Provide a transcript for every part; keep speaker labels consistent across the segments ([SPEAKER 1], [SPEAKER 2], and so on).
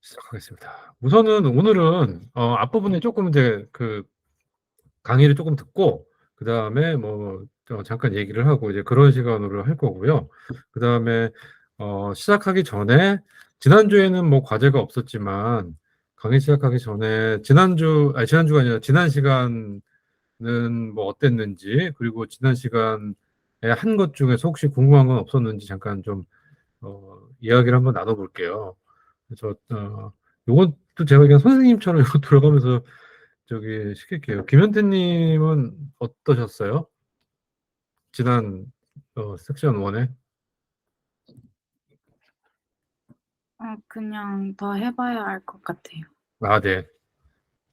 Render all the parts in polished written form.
[SPEAKER 1] 시작하겠습니다. 우선은 오늘은 앞부분에 조금 이제 그 강의를 조금 듣고 그다음에 뭐 잠깐 얘기를 하고 이제 그런 시간으로 할 거고요. 그다음에 시작하기 전에 지난주에는 뭐 과제가 없었지만 강의 시작하기 전에 지난주가 아니라 지난 시간은 뭐 어땠는지 그리고 지난 시간에 한 것 중에서 혹시 궁금한 건 없었는지 잠깐 좀 이야기를 한번 나눠볼게요. 그래서 요것도 제가 그냥 선생님처럼 이거 들어가면서 저기 시킬게요. 김현태님은 어떠셨어요? 지난 섹션 1에?
[SPEAKER 2] 그냥 더 해봐야 알 것 같아요.
[SPEAKER 1] 아, 네.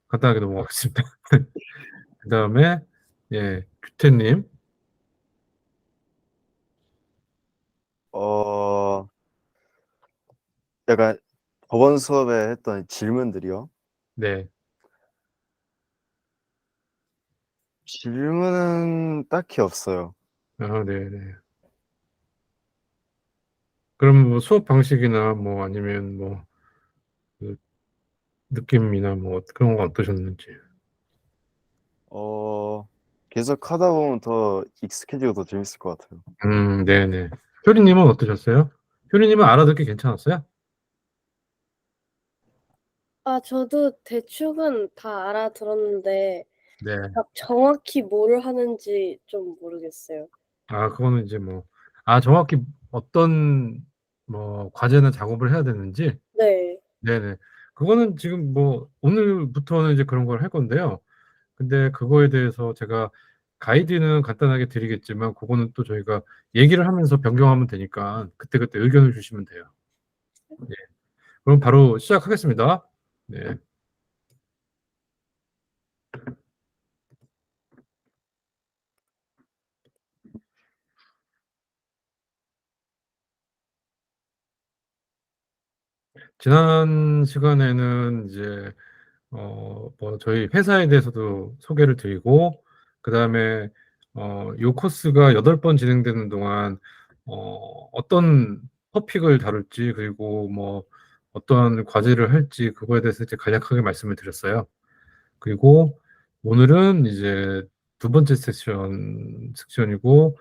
[SPEAKER 1] 간단하게 넘어가겠습니다. 그 다음에 예, 규태님.
[SPEAKER 3] 어, 약간 저번 수업에 했던 질문들이요.
[SPEAKER 1] 네.
[SPEAKER 3] 질문은 딱히 없어요.
[SPEAKER 1] 아, 네, 네. 그럼 뭐 수업 방식이나 뭐 아니면 뭐그 느낌이나 뭐 그런 거 어떠셨는지.
[SPEAKER 3] 계속 하다 보면 더 익숙해지고 더 재밌을 것 같아요.
[SPEAKER 1] 네, 네. 효리님은 어떠셨어요? 효리님은 알아듣기 괜찮았어요?
[SPEAKER 4] 저도 대충은 다 알아들었는데
[SPEAKER 1] 네.
[SPEAKER 4] 정확히 뭐를 하는지 좀 모르겠어요.
[SPEAKER 1] 그거는 이제 정확히 어떤 과제나 작업을 해야 되는지.
[SPEAKER 4] 네.
[SPEAKER 1] 네네. 그거는 지금 오늘부터는 이제 그런 걸 할 건데요. 근데 그거에 대해서 제가 가이드는 간단하게 드리겠지만, 그거는 또 저희가 얘기를 하면서 변경하면 되니까, 그때그때 의견을 주시면 돼요. 네. 그럼 바로 시작하겠습니다. 네. 지난 시간에는 이제 저희 회사에 대해서도 소개를 드리고, 그 다음에 요 코스가 8번 진행되는 동안 어떤 토픽을 다룰지, 그리고 뭐 어떤 과제를 할지, 그거에 대해서 이제 간략하게 말씀을 드렸어요. 그리고 오늘은 이제 두 번째 섹션이고,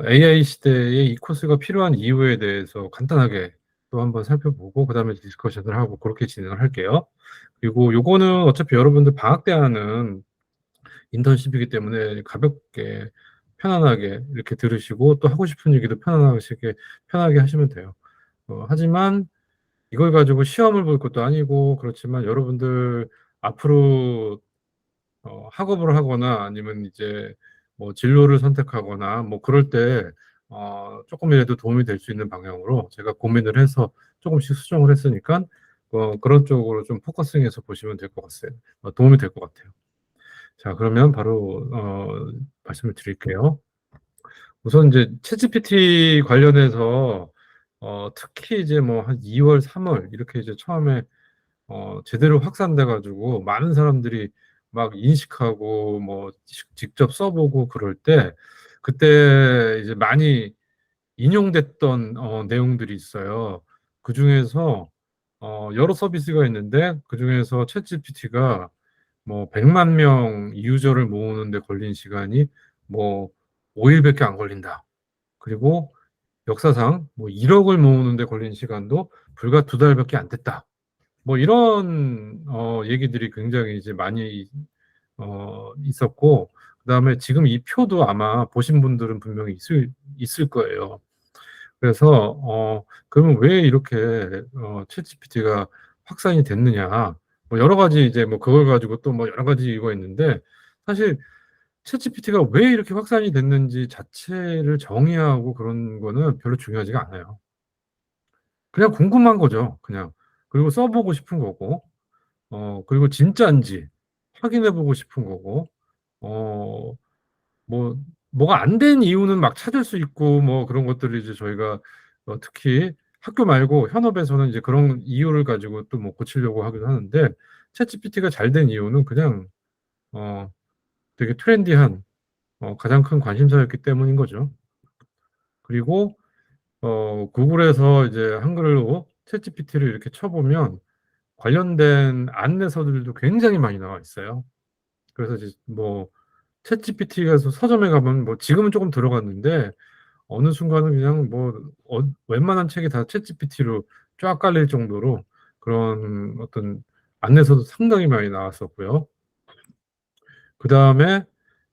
[SPEAKER 1] AI 시대에 이 코스가 필요한 이유에 대해서 간단하게 또 한번 살펴보고, 그 다음에 디스커션을 하고, 그렇게 진행을 할게요. 그리고 요거는 어차피 여러분들 방학 때 하는 인턴십이기 때문에 가볍게, 편안하게 이렇게 들으시고, 또 하고 싶은 얘기도 편하게 하시면 돼요. 하지만 이걸 가지고 시험을 볼 것도 아니고, 그렇지만 여러분들 앞으로 학업을 하거나 아니면 이제 뭐 진로를 선택하거나 뭐 그럴 때 조금이라도 도움이 될 수 있는 방향으로 제가 고민을 해서 조금씩 수정을 했으니까 그런 쪽으로 좀 포커싱해서 보시면 될 것 같아요. 도움이 될 것 같아요. 자, 그러면 바로 말씀을 드릴게요. 우선 이제 챗GPT 관련해서 특히 이제 뭐 한 2월, 3월 이렇게 이제 처음에 제대로 확산돼 가지고 많은 사람들이 막 인식하고 뭐 직접 써보고 그럴 때 그때 이제 많이 인용됐던 내용들이 있어요. 그 중에서 여러 서비스가 있는데 그 중에서 챗GPT가 뭐 100만 명 유저를 모으는데 걸린 시간이 뭐 5일밖에 안 걸린다. 그리고 역사상 뭐 1억을 모으는데 걸린 시간도 불과 2달밖에 안 됐다. 뭐 이런 얘기들이 굉장히 이제 많이 있었고, 그다음에 지금 이 표도 아마 보신 분들은 분명히 있을 거예요. 그래서 그러면 왜 이렇게 챗GPT가 확산이 됐느냐? 뭐 여러 가지 이제 뭐 그걸 가지고 또 뭐 여러 가지 이유가 있는데, 사실 챗GPT가 왜 이렇게 확산이 됐는지 자체를 정의하고 그런 거는 별로 중요하지가 않아요. 그냥 궁금한 거죠, 그냥. 그리고 써보고 싶은 거고, 그리고 진짜인지 확인해보고 싶은 거고, 어, 뭐, 뭐가 안 된 이유는 막 찾을 수 있고, 뭐 그런 것들을 이제 저희가 특히 학교 말고 현업에서는 이제 그런 이유를 가지고 또 뭐 고치려고 하기도 하는데, 챗GPT가 잘 된 이유는 그냥, 어, 되게 트렌디한, 가장 큰 관심사였기 때문인 거죠. 그리고, 구글에서 이제 한글로 챗GPT를 이렇게 쳐보면, 관련된 안내서들도 굉장히 많이 나와 있어요. 그래서 이제 뭐 챗GPT가 서점에 가면 뭐 지금은 조금 들어갔는데 어느 순간은 그냥 뭐 웬만한 책이 다 챗GPT로 쫙 깔릴 정도로 그런 어떤 안내서도 상당히 많이 나왔었고요. 그 다음에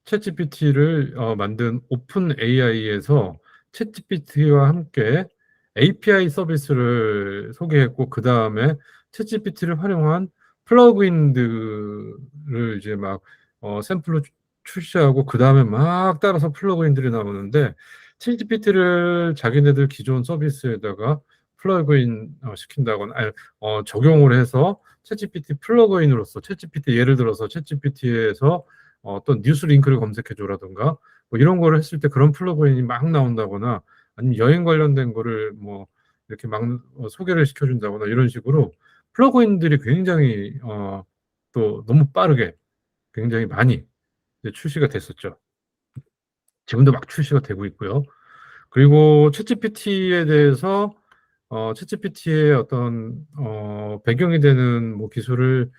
[SPEAKER 1] 챗GPT를 만든 오픈 AI에서 챗GPT와 함께 API 서비스를 소개했고, 그 다음에 챗GPT를 활용한 플러그인들을 이제 막 샘플로 출시하고, 그 다음에 막 따라서 플러그인들이 나오는데, 챗GPT를 자기네들 기존 서비스에다가 플러그인 시킨다거나, 아니, 적용을 해서 챗GPT 플러그인으로서 챗GPT 예를 들어서 챗GPT에서 어떤 뉴스 링크를 검색해줘라든가 뭐 이런 거를 했을 때 그런 플러그인이 막 나온다거나, 아니면 여행 관련된 거를 뭐 이렇게 막 소개를 시켜준다거나, 이런 식으로 플러그인들이 굉장히 또 너무 빠르게 굉장히 많이 이제 출시가 됐었죠. 지금도 막 출시가 되고 있고요. 그리고 챗GPT에 대해서 챗GPT의 어떤 배경이 되는 뭐 기술을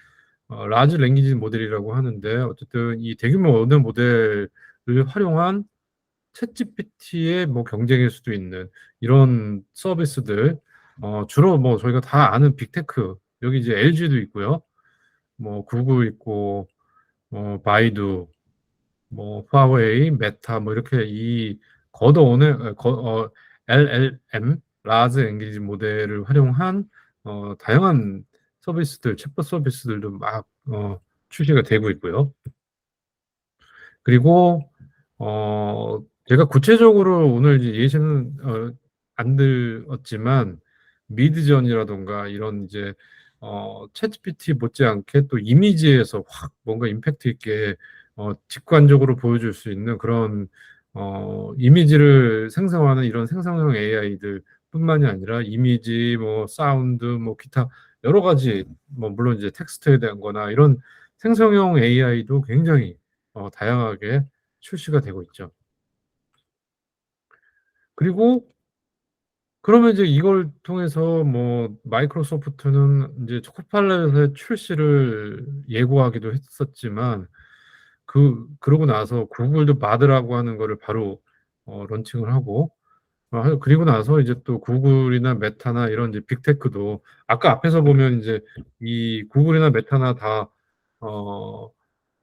[SPEAKER 1] 라지 랭귀지 모델이라고 하는데, 어쨌든 이 대규모 언어 모델을 활용한 챗GPT의 뭐 경쟁일 수도 있는 이런 서비스들, 주로 뭐 저희가 다 아는 빅테크, 여기 이제 LG도 있고요, 뭐 구글 있고, 바이두, 뭐 화웨이, 메타, 뭐 이렇게 이 걷어오는 LLM 라지 랭귀지 모델을 활용한 다양한 서비스들, 챗봇 서비스들도 막 출시가 되고 있고요. 그리고 제가 구체적으로 오늘 이제 예시는 안 들었지만, 미드전이라던가 이런 이제 챗GPT 못지않게 또 이미지에서 확 뭔가 임팩트 있게 직관적으로 보여줄 수 있는 그런 이미지를 생성하는 이런 생성형 AI들 뿐만이 아니라, 이미지, 뭐 사운드, 뭐 기타 여러 가지, 뭐 물론 이제 텍스트에 대한 거나 이런 생성형 AI도 굉장히 다양하게 출시가 되고 있죠. 그리고 그러면 이제 이걸 통해서 뭐 마이크로소프트는 이제 코팔렛의 출시를 예고하기도 했었지만, 그러고 나서 구글도 바드라고 하는 거를 바로 런칭을 하고, 그리고 나서 이제 또 구글이나 메타나 이런 이제 빅테크도, 아까 앞에서 보면 이제 이 구글이나 메타나 다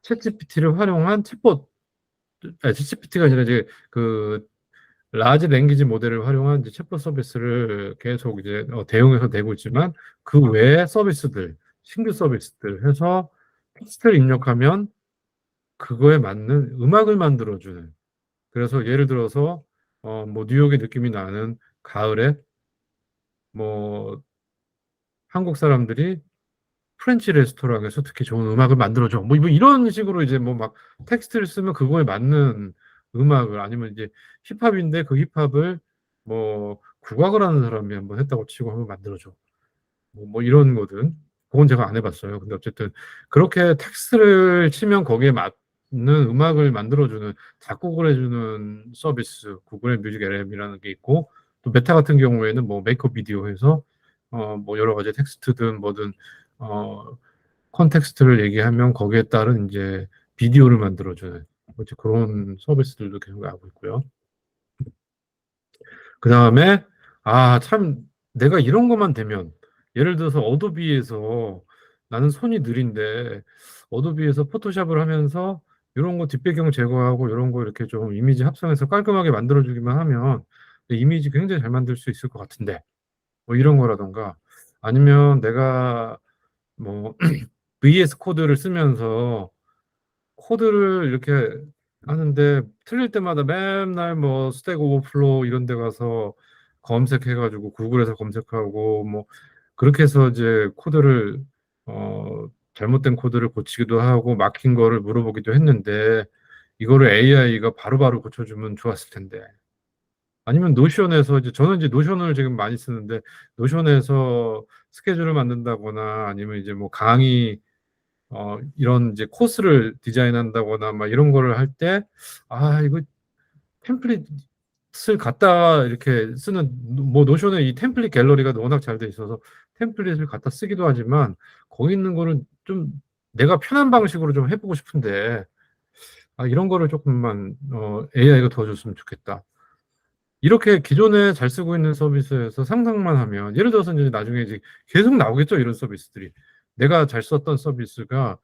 [SPEAKER 1] 챗GPT를 활용한 챗봇, 챗GPT가 아니라 이제 그 라지 랭귀지 모델을 활용한 이제 챗봇 서비스를 계속 이제 대응해서 내고 있지만, 그 외의 서비스들, 신규 서비스들 해서 텍스트를 입력하면 그거에 맞는 음악을 만들어주는. 그래서 예를 들어서 뭐 뉴욕의 느낌이 나는 가을에 뭐 한국 사람들이 프렌치 레스토랑에서 특히 좋은 음악을 만들어줘. 뭐 이런 식으로 이제 뭐 막 텍스트를 쓰면 그거에 맞는 음악을, 아니면 이제 힙합인데 그 힙합을 뭐 국악을 하는 사람이 한번 했다고 치고 한번 만들어줘. 뭐 이런 거든. 그건 제가 안 해봤어요. 근데 어쨌든 그렇게 텍스트를 치면 거기에 맞는 음악을 만들어주는, 작곡을 해주는 서비스, 구글의 뮤직 LM이라는 게 있고, 또 메타 같은 경우에는 뭐 메이크업 비디오 해서 뭐 여러 가지 텍스트든 뭐든 컨텍스트를 얘기하면 거기에 따른 이제 비디오를 만들어주는 그런 서비스들도 계속 나오고 있고요. 그 다음에 참 내가 이런 것만 되면, 예를 들어서 어도비에서 나는 손이 느린데 어도비에서 포토샵을 하면서 이런 거 뒷배경 제거하고 이런 거 이렇게 좀 이미지 합성해서 깔끔하게 만들어주기만 하면 이미지 굉장히 잘 만들 수 있을 것 같은데, 뭐 이런 거라던가, 아니면 내가 뭐 VS 코드를 쓰면서 코드를 이렇게 하는데 틀릴 때마다 맨날 뭐 스택 오버플로우 이런 데 가서 검색해가지고 구글에서 검색하고 뭐 그렇게 해서 이제 코드를 잘못된 코드를 고치기도 하고 막힌 거를 물어보기도 했는데, 이거를 AI가 바로바로 고쳐주면 좋았을 텐데. 아니면 노션에서 이제, 저는 이제 노션을 지금 많이 쓰는데, 노션에서 스케줄을 만든다거나 아니면 이제 뭐 강의 이런 이제 코스를 디자인한다거나 막 이런 거를 할 때, 이거 템플릿 템플릿을 갖다 이렇게 쓰는 뭐 노션에 이 템플릿 갤러리가 워낙 잘 돼 있어서 템플릿을 갖다 쓰기도 하지만 거기 있는 거는 좀 내가 편한 방식으로 좀 해보고 싶은데 이런 거를 조금만 AI가 도와줬으면 좋겠다. 이렇게 기존에 잘 쓰고 있는 서비스에서 상상만 하면 예를 들어서 이제 나중에 이제 계속 나오겠죠, 이런 서비스들이. 내가 잘 썼던 서비스가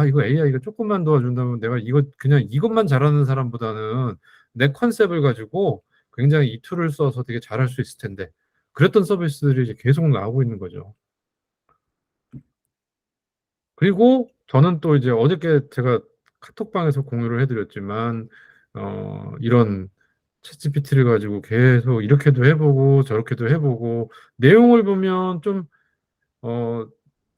[SPEAKER 1] 이거 AI가 조금만 도와준다면 내가 이거 그냥 이것만 잘하는 사람보다는 내 컨셉을 가지고 굉장히 이 툴을 써서 되게 잘할 수 있을 텐데 그랬던 서비스들이 이제 계속 나오고 있는 거죠. 그리고 저는 또 이제 어저께 제가 카톡방에서 공유를 해드렸지만 이런 챗GPT를 가지고 계속 이렇게도 해보고 저렇게도 해보고 내용을 보면 좀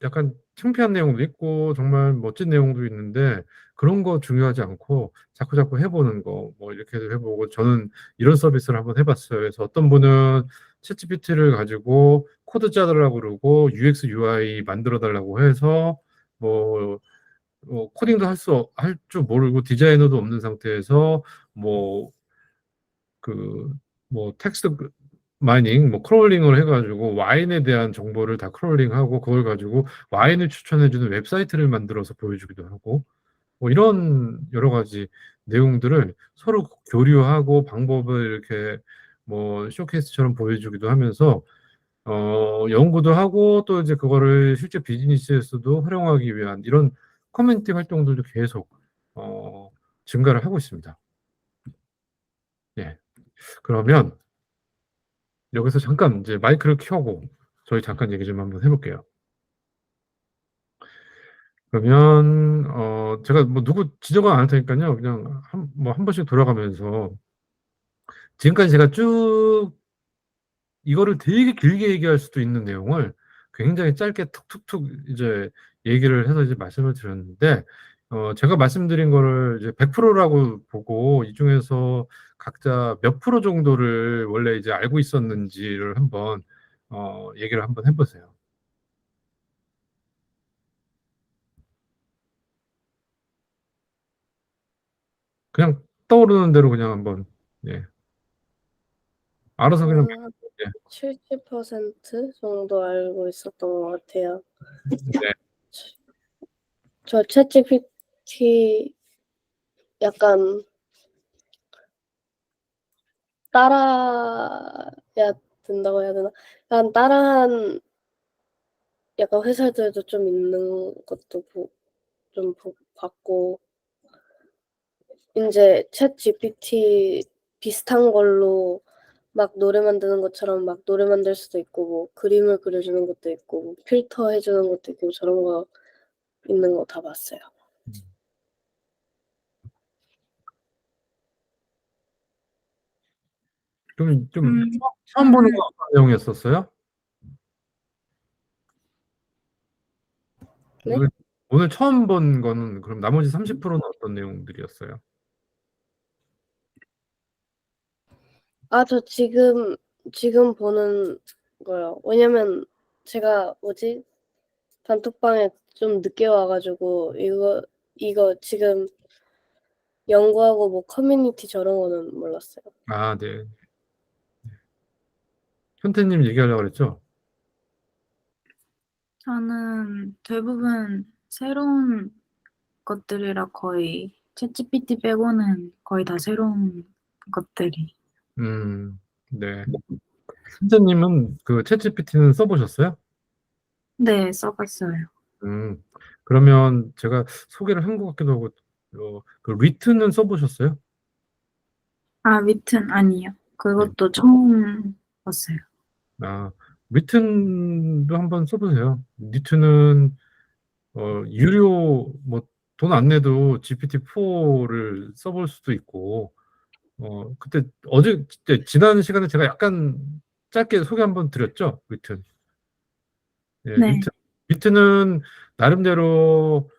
[SPEAKER 1] 약간 창피한 내용도 있고 정말 멋진 내용도 있는데 그런 거 중요하지 않고 자꾸 해보는 거 뭐 이렇게도 해보고 저는 이런 서비스를 한번 해봤어요. 그래서 어떤 분은 챗GPT를 가지고 코드 짜달라고 그러고 UX, UI 만들어 달라고 해서 뭐 코딩도 할 줄 모르고 디자이너도 없는 상태에서 텍스트 마이닝, 크롤링을 해가지고 와인에 대한 정보를 다 크롤링하고 그걸 가지고 와인을 추천해주는 웹사이트를 만들어서 보여주기도 하고 이런 여러 가지 내용들을 서로 교류하고 방법을 이렇게 쇼케이스처럼 보여주기도 하면서 연구도 하고 또 이제 그거를 실제 비즈니스에서도 활용하기 위한 이런 커뮤니티 활동들도 계속 증가를 하고 있습니다. 예. 그러면 여기서 잠깐 이제 마이크를 켜고 저희 잠깐 얘기 좀 한번 해볼게요. 그러면 제가 누구 지적은 안 할 테니까요. 그냥 한 번씩 돌아가면서 지금까지 제가 쭉 이거를 되게 길게 얘기할 수도 있는 내용을 굉장히 짧게 툭툭툭 이제 얘기를 해서 이제 말씀을 드렸는데 제가 말씀드린 거를 이제 100%라고 보고 이 중에서 각자 몇 프로 정도를 원래 이제 알고 있었는지를 한번 얘기를 한번 해보세요. 그냥 떠오르는 대로 그냥 한번 알아서 그냥
[SPEAKER 4] 70% 정도 알고 있었던 것 같아요.
[SPEAKER 1] 네.
[SPEAKER 4] 저 챗GPT 약간 따라야 된다고 해야 되나? 약간 따라한 약간 회사들도 좀 있는 것도 좀 봤고 이제 챗GPT 비슷한 걸로 막 노래 만드는 것처럼 막 노래 만들 수도 있고 뭐 그림을 그려주는 것도 있고 뭐 필터 해주는 것도 있고 저런 거 있는 거 다 봤어요.
[SPEAKER 1] 좀 처음 보는 건 어떤 내용이었었어요?
[SPEAKER 4] 네?
[SPEAKER 1] 오늘 처음 본 거는 그럼 나머지 30%는 어떤 내용들이었어요?
[SPEAKER 4] 저 지금 보는 거요. 왜냐면 제가 단톡방에 좀 늦게 와가지고 이거 지금 연구하고 뭐 커뮤니티 저런 거는 몰랐어요.
[SPEAKER 1] 네. 현태님 얘기하려고 그랬죠?
[SPEAKER 2] 저는 대부분 새로운 것들이라 거의 챗GPT 빼고는 거의 다 새로운 것들이.
[SPEAKER 1] 네. 현태님은 그 챗GPT는 써보셨어요?
[SPEAKER 2] 네, 써봤어요.
[SPEAKER 1] 그러면 제가 소개를 한 것 같기도 하고 그 리트는 써보셨어요?
[SPEAKER 2] 위튼 아니요. 그것도 처음 봤어요.
[SPEAKER 1] 리튼도 한번 써보세요. 리트는 유료 돈 안 내도 GPT-4를 써볼 수도 있고 그때 지난 시간에 제가 약간 짧게 소개 한번 드렸죠, 리튼.
[SPEAKER 2] 네.
[SPEAKER 1] 리트는 나름대로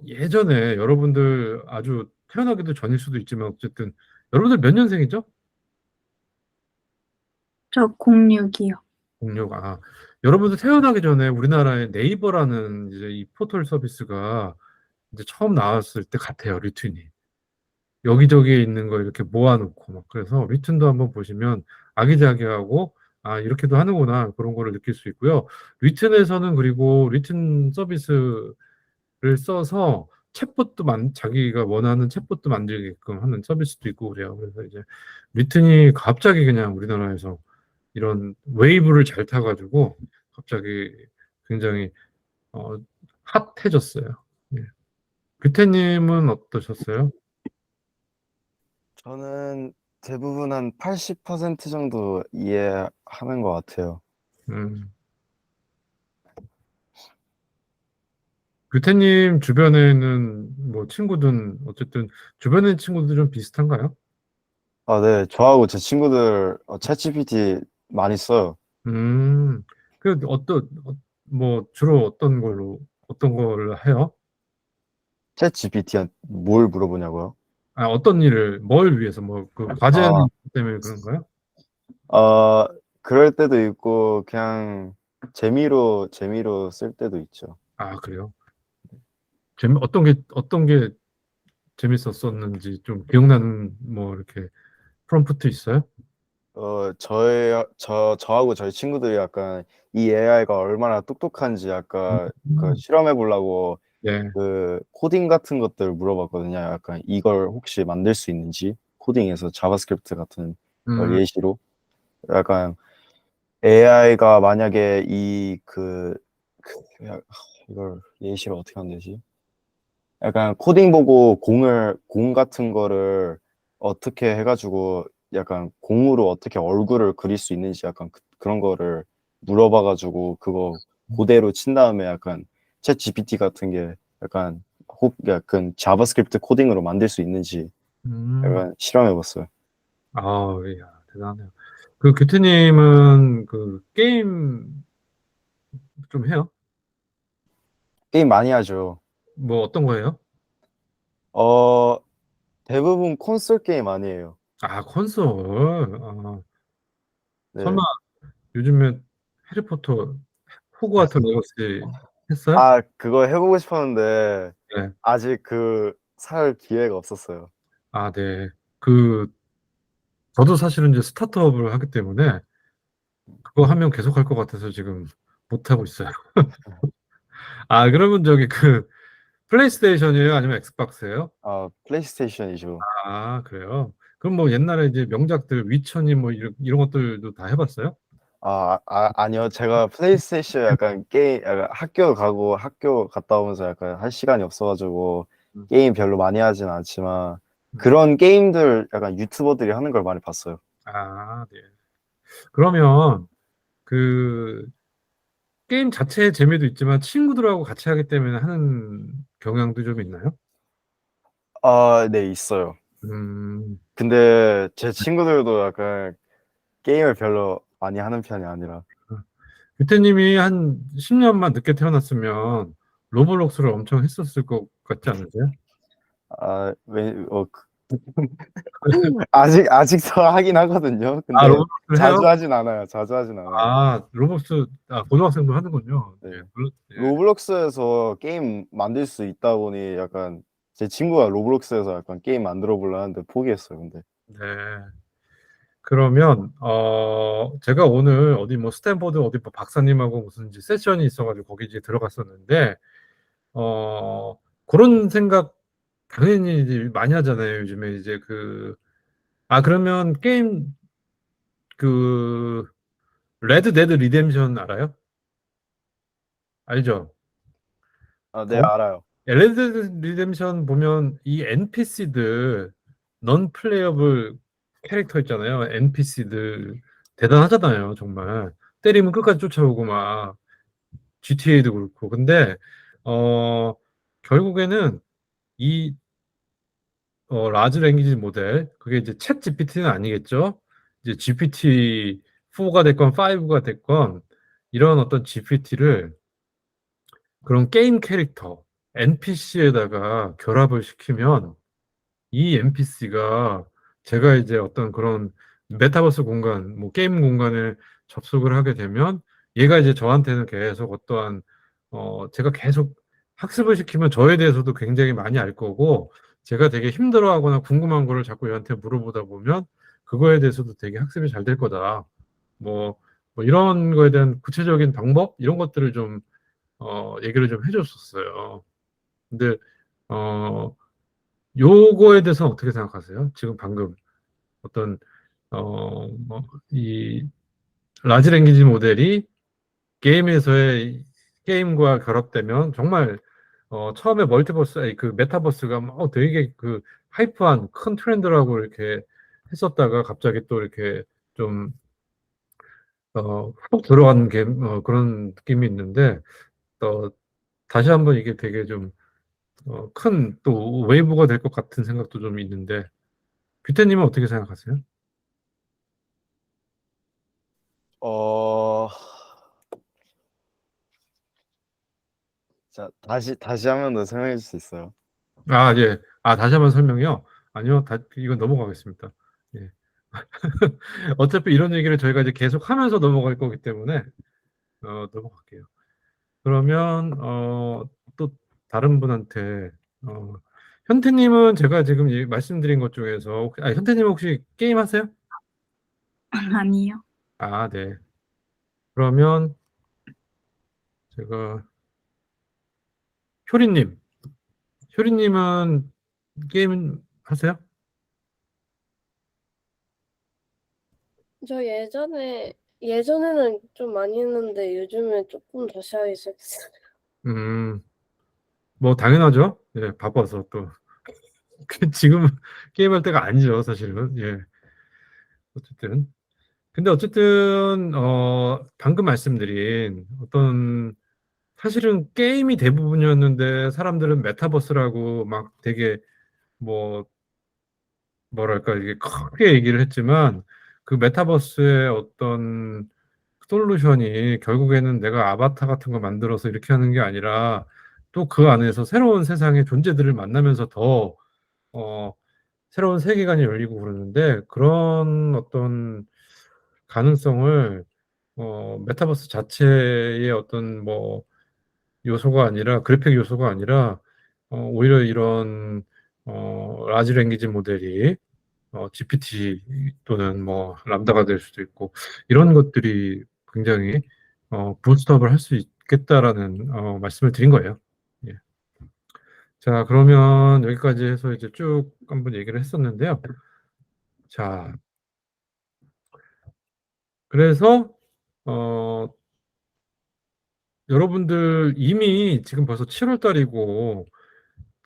[SPEAKER 1] 예전에 여러분들 아주 태어나기도 전일 수도 있지만 어쨌든 여러분들 몇 년생이죠?
[SPEAKER 2] 저 06이요.
[SPEAKER 1] 06. 여러분들 태어나기 전에 우리나라에 네이버라는 이제 이 포털 서비스가 이제 처음 나왔을 때 같아요, 리튼이. 여기저기에 있는 거 이렇게 모아놓고 막 그래서 리튼도 한번 보시면 아기자기하고 아 이렇게도 하는구나 그런 거를 느낄 수 있고요. 리튼에서는 그리고 리튼 서비스를 써서 챗봇도 자기가 원하는 챗봇도 만들게끔 하는 서비스도 있고 그래요. 그래서 이제 리튼이 갑자기 그냥 우리나라에서 이런 웨이브를 잘 타가지고 갑자기 굉장히 핫해졌어요. 예. 규태님은 어떠셨어요?
[SPEAKER 3] 저는 대부분 한 80% 정도 이해하는 것 같아요.
[SPEAKER 1] 음. 규태님 주변에는 뭐 친구든 어쨌든 주변의 친구들 좀 비슷한가요?
[SPEAKER 3] 아, 네. 저하고 제 친구들 챗GPT 많이 써요.
[SPEAKER 1] 그 뭐 주로 어떤 거를 해요?
[SPEAKER 3] 챗GPT한테 뭘 물어보냐고요?
[SPEAKER 1] 아, 뭘 위해서 뭐 그 과제
[SPEAKER 3] 아,
[SPEAKER 1] 때문에 그런가요?
[SPEAKER 3] 어, 그럴 때도 있고 그냥 재미로 쓸 때도 있죠.
[SPEAKER 1] 아, 그래요? 어떤 게 재밌었었는지 좀 기억나는 뭐 이렇게 프롬프트 있어요?
[SPEAKER 3] 저하고 저희 친구들이 약간 이 AI가 얼마나 똑똑한지 약간 그 실험해 보려고
[SPEAKER 1] 네.
[SPEAKER 3] 그 코딩 같은 것들 물어봤거든요. 약간 이걸 혹시 만들 수 있는지 코딩에서 자바스크립트 같은 걸
[SPEAKER 1] 음,
[SPEAKER 3] 예시로 약간 AI가 만약에 이걸 예시로 어떻게 하면 되지? 약간 코딩 보고 공 같은 거를 어떻게 해가지고 약간 공으로 어떻게 얼굴을 그릴 수 있는지 약간 그런 거를 물어봐가지고 그거 그대로 친 다음에 약간 챗 GPT 같은 게 약간 자바스크립트 코딩으로 만들 수 있는지
[SPEAKER 1] 음.
[SPEAKER 3] 약간 실험해봤어요.
[SPEAKER 1] 아, 야, 대단해요. 그 규태님은 그 게임 좀 해요?
[SPEAKER 3] 게임 많이 하죠.
[SPEAKER 1] 뭐 어떤 거예요?
[SPEAKER 3] 어, 대부분 콘솔 게임 아니에요.
[SPEAKER 1] 아, 콘솔. 아, 설마
[SPEAKER 3] 네.
[SPEAKER 1] 요즘에 해리포터 호그와트 레거시 했어요?
[SPEAKER 3] 아, 그거 해보고 싶었는데
[SPEAKER 1] 네.
[SPEAKER 3] 아직 살 기회가 없었어요.
[SPEAKER 1] 아, 네. 그 저도 사실은 이제 스타트업을 하기 때문에 그거 하면 계속 할 것 같아서 지금 못 하고 있어요. 아, 그러면 저기 그 플레이스테이션이에요? 아니면 엑스박스예요?
[SPEAKER 3] 아, 플레이스테이션이죠.
[SPEAKER 1] 아, 그래요? 그럼 뭐 옛날에 이제 명작들 위쳐니 뭐 이런 것들도 다 해봤어요?
[SPEAKER 3] 아니요. 제가 플레이스테이션 약간 게임, 약간 학교 갔다 오면서 약간 할 시간이 없어가지고
[SPEAKER 1] 음.
[SPEAKER 3] 게임 별로 많이 하진 않지만
[SPEAKER 1] 음.
[SPEAKER 3] 그런 게임들 약간 유튜버들이 하는 걸 많이 봤어요.
[SPEAKER 1] 아, 네. 그러면 그 게임 자체의 재미도 있지만 친구들하고 같이 하기 때문에 하는 경향도 좀 있나요?
[SPEAKER 3] 아, 네, 있어요.
[SPEAKER 1] 음,
[SPEAKER 3] 근데 제 친구들도 약간 게임을 별로 많이 하는 편이 아니라.
[SPEAKER 1] 규태님이 한 10년만 늦게 태어났으면 로블록스를 엄청 했었을 것 같지 않으세요?
[SPEAKER 3] 아, 아직도 하긴 하거든요.
[SPEAKER 1] 아,
[SPEAKER 3] 근데
[SPEAKER 1] 로블록스를 해요?
[SPEAKER 3] 자주 하진 않아요.
[SPEAKER 1] 아, 로블록스, 고등학생도 하는군요. 네,
[SPEAKER 3] 네.
[SPEAKER 1] 물론, 예,
[SPEAKER 3] 로블록스에서 게임 만들 수 있다 보니 약간 제 친구가 로블록스에서 약간 게임 만들어 보려 하는데 포기했어요. 근데
[SPEAKER 1] 네. 그러면, 제가 오늘 어디 뭐 스탠포드 어디 뭐 박사님하고 무슨 이제 세션이 있어가지고 거기 이제 들어갔었는데, 그런 생각 당연히 이제 많이 하잖아요. 요즘에 이제 그러면 게임, 그, 레드 데드 리뎀션 알아요? 알죠?
[SPEAKER 3] 네, 알아요.
[SPEAKER 1] 레드 데드 리뎀션 보면 이 NPC들, 넌 플레이어블 캐릭터 있잖아요. NPC들 대단하잖아요. 정말. 때리면 끝까지 쫓아오고 막 GTA도 그렇고. 근데, 어, 결국에는 이 라지 랭귀지 모델, 그게 이제 챗 GPT는 아니겠죠? 이제 GPT-4가 됐건 5가 됐건 이런 어떤 GPT를 그런 게임 캐릭터, NPC에다가 결합을 시키면 이 NPC가 제가 이제 어떤 그런 메타버스 공간, 뭐 게임 공간에 접속을 하게 되면 얘가 이제 저한테는 계속 어떠한 제가 계속 학습을 시키면 저에 대해서도 굉장히 많이 알 거고 제가 되게 힘들어하거나 궁금한 거를 자꾸 얘한테 물어보다 보면 그거에 대해서도 되게 학습이 잘 될 거다. 뭐 이런 거에 대한 구체적인 방법 이런 것들을 좀 얘기를 좀 해줬었어요. 근데 요거에 대해서는 어떻게 생각하세요? 지금 방금 어떤 이 라지 랭귀지 모델이 게임에서의 게임과 결합되면 정말 처음에 멀티버스, 아니, 그 메타버스가 막 되게 그 하이프한 큰 트렌드라고 이렇게 했었다가 갑자기 또 이렇게 좀 훅 들어간 그런 느낌이 있는데 다시 한번 이게 되게 좀 큰 또 웨이브가 될 것 같은 생각도 좀 있는데 규태님은 어떻게 생각하세요?
[SPEAKER 3] 어, 자, 다시 한 번 더 설명해 줄 수 있어요?
[SPEAKER 1] 아, 예. 아, 다시 한번 설명이요? 아니요, 이건 넘어가겠습니다. 예. 어차피 이런 얘기를 저희가 이제 계속 하면서 넘어갈 거기 때문에, 넘어갈게요. 그러면, 또 다른 분한테, 어, 현태님은 제가 지금 말씀드린 것 중에서, 현태님 혹시 게임 하세요?
[SPEAKER 2] 아니요.
[SPEAKER 1] 아, 네. 그러면 제가, 효리님은 게임 하세요?
[SPEAKER 4] 저 예전에는 좀 많이 했는데 요즘에 조금 다시 하기 시작했어요.
[SPEAKER 1] 뭐, 당연하죠. 예, 바빠서 또. 지금 게임할 때가 아니죠, 사실은. 예. 어쨌든. 근데 어쨌든, 방금 말씀드린 어떤, 사실은 게임이 대부분이었는데, 사람들은 메타버스라고 막 되게, 뭐, 뭐랄까, 이게 크게 얘기를 했지만, 그 메타버스의 어떤 솔루션이 결국에는 내가 아바타 같은 거 만들어서 이렇게 하는 게 아니라, 또 그 안에서 새로운 세상의 존재들을 만나면서 더, 어, 새로운 세계관이 열리고 그러는데 그런 어떤 가능성을 메타버스 자체의 어떤 뭐 요소가 아니라 그래픽 요소가 아니라 오히려 이런 라지 랭귀지 모델이 GPT 또는 뭐 람다가 될 수도 있고 이런 것들이 굉장히 부스트업을 할 수 있겠다라는 말씀을 드린 거예요. 예. 자, 그러면 여기까지 해서 이제 쭉 한번 얘기를 했었는데요. 자, 그래서 어, 여러분들 이미 지금 벌써 7월 달이고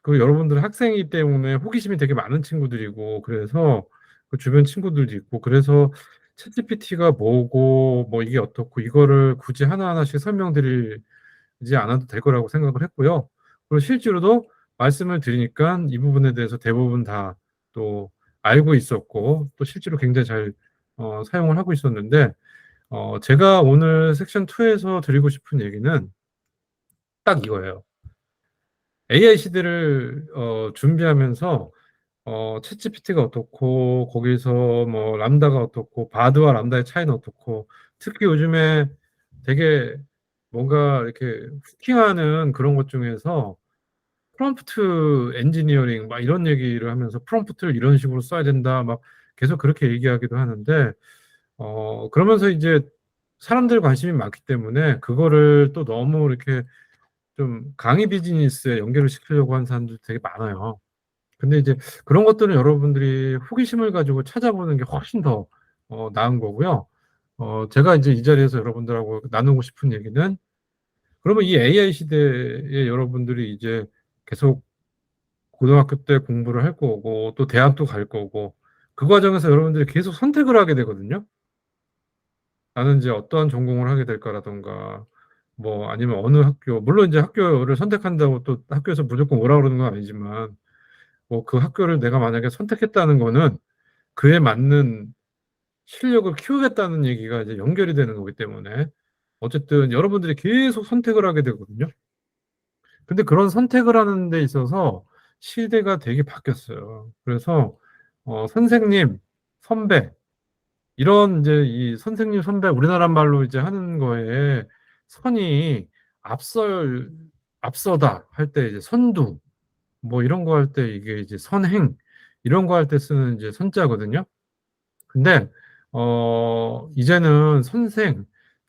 [SPEAKER 1] 그 여러분들 학생이기 때문에 호기심이 되게 많은 친구들이고 그래서 그 주변 친구들도 있고 그래서 챗GPT가 뭐고 뭐 이게 어떻고 이거를 굳이 하나하나씩 설명드리지 않아도 될 거라고 생각을 했고요. 그리고 실제로도 말씀을 드리니까 이 부분에 대해서 대부분 다 또 알고 있었고 또 실제로 굉장히 잘 사용을 하고 있었는데 제가 오늘 섹션 2에서 드리고 싶은 얘기는 딱 이거예요. AI 시대를 준비하면서 챗GPT가 어떻고 거기서 뭐 람다가 어떻고 바드와 람다의 차이는 어떻고 특히 요즘에 되게 뭔가 이렇게 후킹하는 그런 것 중에서 프롬프트 엔지니어링 막 이런 얘기를 하면서 프롬프트를 이런 식으로 써야 된다 막 계속 그렇게 얘기하기도 하는데 그러면서 이제 사람들 관심이 많기 때문에 그거를 또 너무 이렇게 좀 강의 비즈니스에 연결을 시키려고 하는 사람들 되게 많아요. 근데 이제 그런 것들은 여러분들이 호기심을 가지고 찾아보는 게 훨씬 더 나은 거고요. 제가 이제 이 자리에서 여러분들하고 나누고 싶은 얘기는 그러면 이 AI 시대에 여러분들이 이제 계속 고등학교 때 공부를 할 거고 또 대학도 갈 거고 그 과정에서 여러분들이 계속 선택을 하게 되거든요. 나는 이제 어떠한 전공을 하게 될까라던가 뭐 아니면 어느 학교 물론 이제 학교를 선택한다고 또 학교에서 무조건 오라 그러는 건 아니지만 뭐 그 학교를 내가 만약에 선택했다는 거는 그에 맞는 실력을 키우겠다는 얘기가 이제 연결이 되는 거기 때문에 어쨌든 여러분들이 계속 선택을 하게 되거든요. 근데 그런 선택을 하는 데 있어서 시대가 되게 바뀌었어요. 그래서 선생님, 선배 이런 이제 이 선생님 선배 우리나라 말로 이제 하는 거에 선이 앞설 앞서다 할 때 이제 선두 뭐 이런 거 할 때 이게 이제 선행 이런 거 할 때 쓰는 이제 선자거든요. 근데 이제는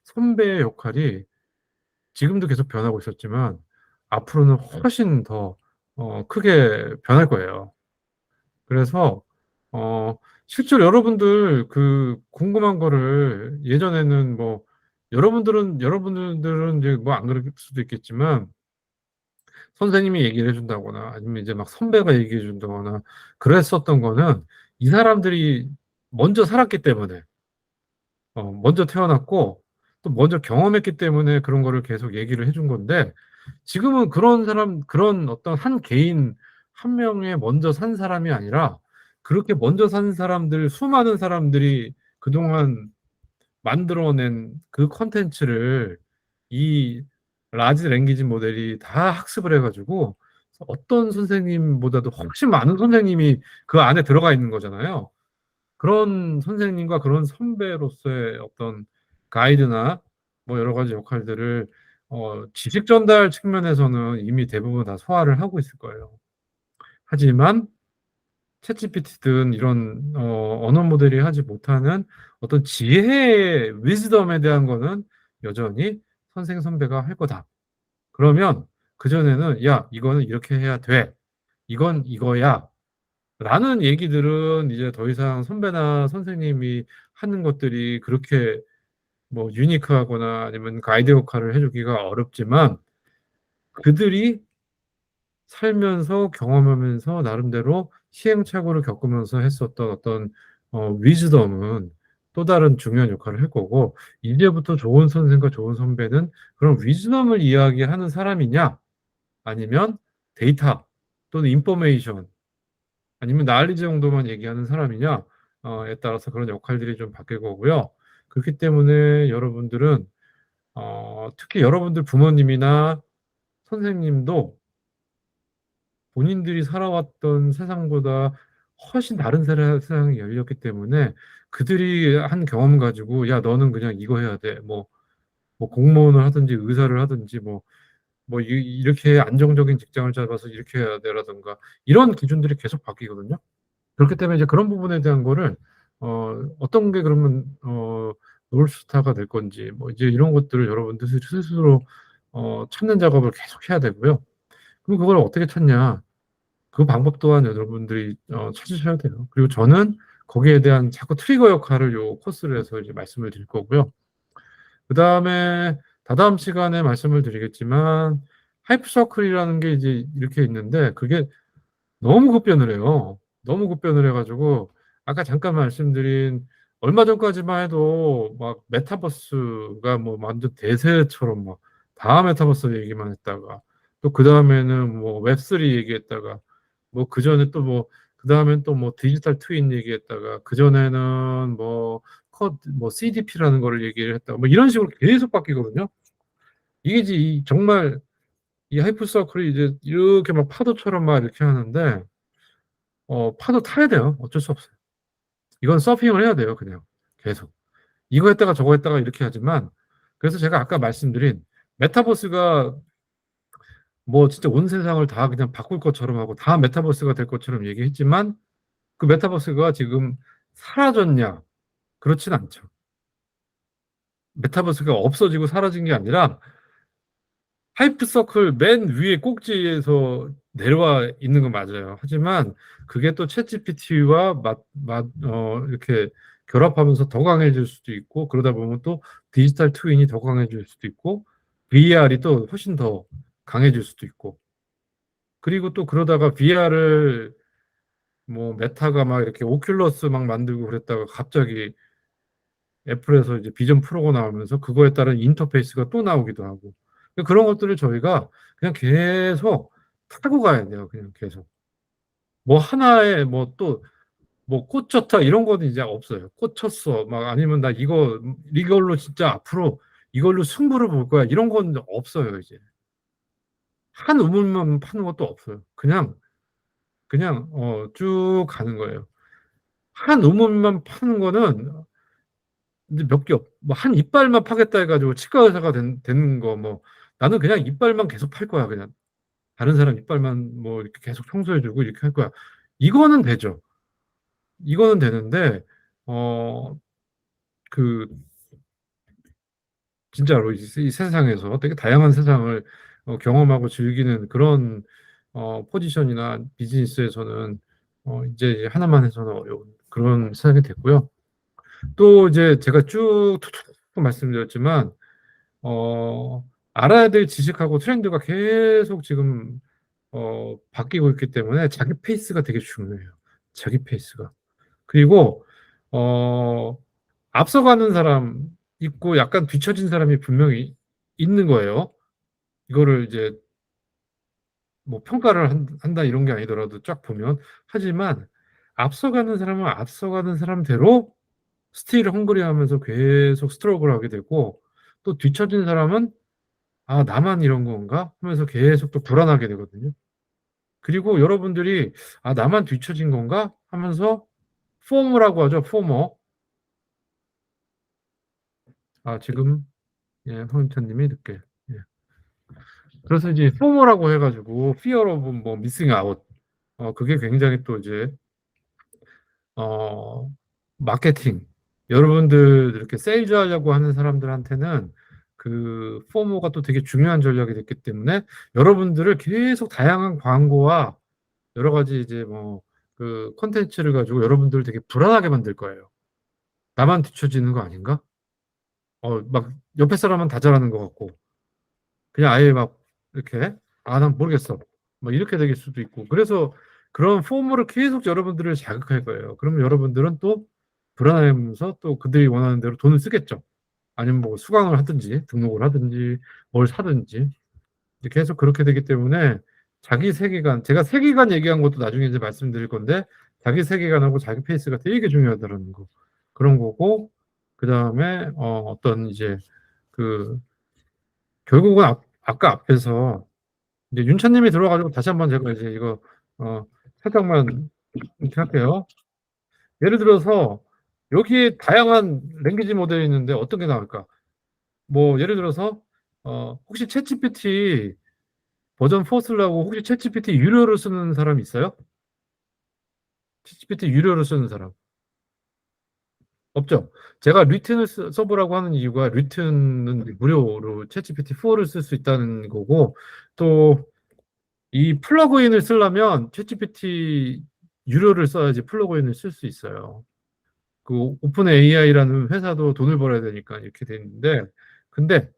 [SPEAKER 1] 선배의 역할이 지금도 계속 변하고 있었지만 앞으로는 훨씬 더 크게 변할 거예요. 그래서 실제로 여러분들 그 궁금한 거를 예전에는 뭐 여러분들은 이제 뭐 안 그럴 수도 있겠지만 선생님이 얘기를 해준다거나 아니면 이제 막 선배가 얘기해 준다거나 그랬었던 거는 이 사람들이 먼저 살았기 때문에 먼저 태어났고 또 먼저 경험했기 때문에 그런 거를 계속 얘기를 해준 건데 지금은 그런 어떤 한 개인 한 명의 먼저 산 사람이 아니라 그렇게 먼저 산 사람들 수많은 사람들이 그동안 만들어낸 그 컨텐츠를 이 라지 랭귀지 모델이 다 학습을 해가지고 어떤 선생님보다도 훨씬 많은 선생님이 그 안에 들어가 있는 거잖아요. 그런 선생님과 그런 선배로서의 어떤 가이드나 뭐 여러 가지 역할들을 지식 전달 측면에서는 이미 대부분 다 소화를 하고 있을 거예요. 하지만 챗GPT든 이런 언어 모델이 하지 못하는 어떤 지혜의 위즈덤에 대한 거는 여전히 선생 선배가 할 거다. 그러면 그전에는 야, 이거는 이렇게 해야 돼. 이건 이거야. 라는 얘기들은 이제 더 이상 선배나 선생님이 하는 것들이 그렇게 뭐 유니크하거나 아니면 가이드 역할을 해주기가 어렵지만 그들이 살면서 경험하면서 나름대로 시행착오를 겪으면서 했었던 어떤 위즈덤은 또 다른 중요한 역할을 할 거고 이제부터 좋은 선생과 좋은 선배는 그런 위즈덤을 이야기하는 사람이냐 아니면 데이터 또는 인포메이션 아니면 난리지 정도만 얘기하는 사람이냐에 따라서 그런 역할들이 좀 바뀔 거고요. 그렇기 때문에 여러분들은 특히 여러분들 부모님이나 선생님도 본인들이 살아왔던 세상보다 훨씬 다른 세상이 열렸기 때문에 그들이 한 경험 가지고 야 너는 그냥 이거 해야 돼. 뭐 공무원을 하든지 의사를 하든지 뭐 이렇게 안정적인 직장을 잡아서 이렇게 해야 돼라든가 이런 기준들이 계속 바뀌거든요. 그렇기 때문에 이제 그런 부분에 대한 거를 어떤 게 그러면 놀스타가 될 건지 뭐 이제 이런 것들을 여러분들 스스로 찾는 작업을 계속 해야 되고요. 그럼 그걸 어떻게 찾냐? 그 방법 또한 여러분들이 찾으셔야 돼요. 그리고 저는 거기에 대한 자꾸 트리거 역할을 요 코스를 해서 이제 말씀을 드릴 거고요. 그 다음에 다다음 시간에 말씀을 드리겠지만 하이프서클이라는 게 이제 이렇게 있는데 그게 너무 급변을 해요. 너무 급변을 해가지고 아까 잠깐 말씀드린 얼마 전까지만 해도 막 메타버스가 뭐 완전 대세처럼 막 다 메타버스 얘기만 했다가 또 그 다음에는 뭐 웹3 얘기했다가 뭐 그 전에 또 뭐 그 다음엔 또 뭐 디지털 트윈 얘기했다가 그 전에는 뭐 CDP라는 거를 얘기를 했다가 뭐 이런 식으로 계속 바뀌거든요. 이게 이제 정말 이 하이프 서클이 이제 이렇게 막 파도처럼 막 이렇게 하는데 파도 타야 돼요. 어쩔 수 없어요. 이건 서핑을 해야 돼요. 그냥 계속. 이거 했다가 저거 했다가 이렇게 하지만 그래서 제가 아까 말씀드린 메타버스가 뭐 진짜 온 세상을 다 그냥 바꿀 것처럼 하고 다 메타버스가 될 것처럼 얘기했지만 그 메타버스가 지금 사라졌냐? 그렇진 않죠. 메타버스가 없어지고 사라진 게 아니라 하이프서클 맨 위에 꼭지에서 내려와 있는 건 맞아요. 하지만 그게 또 챗GPT와 이렇게 결합하면서 더 강해질 수도 있고 그러다 보면 또 디지털 트윈이 더 강해질 수도 있고 VR이 또 훨씬 더 강해질 수도 있고 그리고 또 그러다가 VR을 뭐 메타가 막 이렇게 오큘러스 막 만들고 그랬다가 갑자기 애플에서 이제 비전 프로가 나오면서 그거에 따른 인터페이스가 또 나오기도 하고 그런 것들을 저희가 그냥 계속 타고 가야 돼요. 그냥 계속 뭐 하나에 뭐 또 뭐 꽂혔다 이런 거는 이제 없어요. 꽂혔어 막 아니면 나 이걸로 진짜 앞으로 이걸로 승부를 볼 거야 이런 건 없어요. 이제 한 우물만 파는 것도 없어요. 그냥 쭉 가는 거예요. 한 우물만 파는 거는 이제 몇 개 뭐 한 이빨만 파겠다 해가지고 치과 의사가 되는 거 뭐 나는 그냥 이빨만 계속 팔 거야 그냥 다른 사람 이빨만 뭐 이렇게 계속 청소해주고 이렇게 할 거야. 이거는 되죠. 이거는 되는데 그 진짜로 이 세상에서 되게 다양한 세상을 경험하고 즐기는 그런 포지션이나 비즈니스에서는 이제 하나만 해서는 어려운 그런 세상이 됐고요. 또 이제 제가 쭉 툭툭 말씀드렸지만 알아야 될 지식하고 트렌드가 계속 지금 바뀌고 있기 때문에 자기 페이스가 되게 중요해요. 자기 페이스가. 그리고 앞서가는 사람 있고 약간 뒤처진 사람이 분명히 있는 거예요. 이거를 이제 뭐 평가를 한다 이런 게 아니더라도 쫙 보면. 하지만 앞서가는 사람은 앞서가는 사람대로 스틸 헝그리 하면서 계속 스트러글 하게 되고, 또 뒤처진 사람은 아, 나만 이런 건가 하면서 계속 또 불안하게 되거든요. 그리고 여러분들이 아, 나만 뒤처진 건가 하면서 포머라고 하죠. 포머. 아, 지금 예, 황인찬님이 늦게. 예. 그래서 이제 포머라고 해가지고 fear of 뭐 missing out. 그게 굉장히 또 이제 어 마케팅. 여러분들 이렇게 세일즈 하려고 하는 사람들한테는 그 포머가 또 되게 중요한 전략이 됐기 때문에 여러분들을 계속 다양한 광고와 여러 가지 이제 뭐 그 콘텐츠를 가지고 여러분들을 되게 불안하게 만들 거예요. 나만 뒤처지는 거 아닌가? 막 옆에 사람은 다 잘하는 것 같고 그냥 아예 막 이렇게 아, 난 모르겠어. 막 이렇게 될 수도 있고. 그래서 그런 포물을 계속 여러분들을 자극할 거예요. 그러면 여러분들은 또 불안해하면서 또 그들이 원하는 대로 돈을 쓰겠죠. 아니면 뭐 수강을 하든지 등록을 하든지 뭘 사든지 이제 계속 그렇게 되기 때문에 자기 세계관, 제가 세계관 얘기한 것도 나중에 이제 말씀드릴 건데 자기 세계관하고 자기 페이스가 되게 중요하다는 거. 그런 거고 그다음에 어떤 이제 그 결국은 아까 앞에서 이제 윤찬님이 들어가지고 다시 한번 제가 이제 이거 살짝만 이렇게 할게요. 예를 들어서 여기에 다양한 랭귀지 모델이 있는데 어떤 게 나올까? 뭐 예를 들어서 혹시 챗GPT 버전 4 쓰려고 혹시 챗GPT 유료로 쓰는 사람 있어요? 챗GPT 유료로 쓰는 사람 없죠? 제가 리튼을 써보라고 하는 이유가 리튼은 무료로 챗GPT 4를 쓸 수 있다는 거고 또 이 플러그인을 쓰려면 챗GPT 유료를 써야지 플러그인을 쓸 수 있어요. 그 오픈 AI라는 회사도 돈을 벌어야 되니까 이렇게 돼 있는데 근데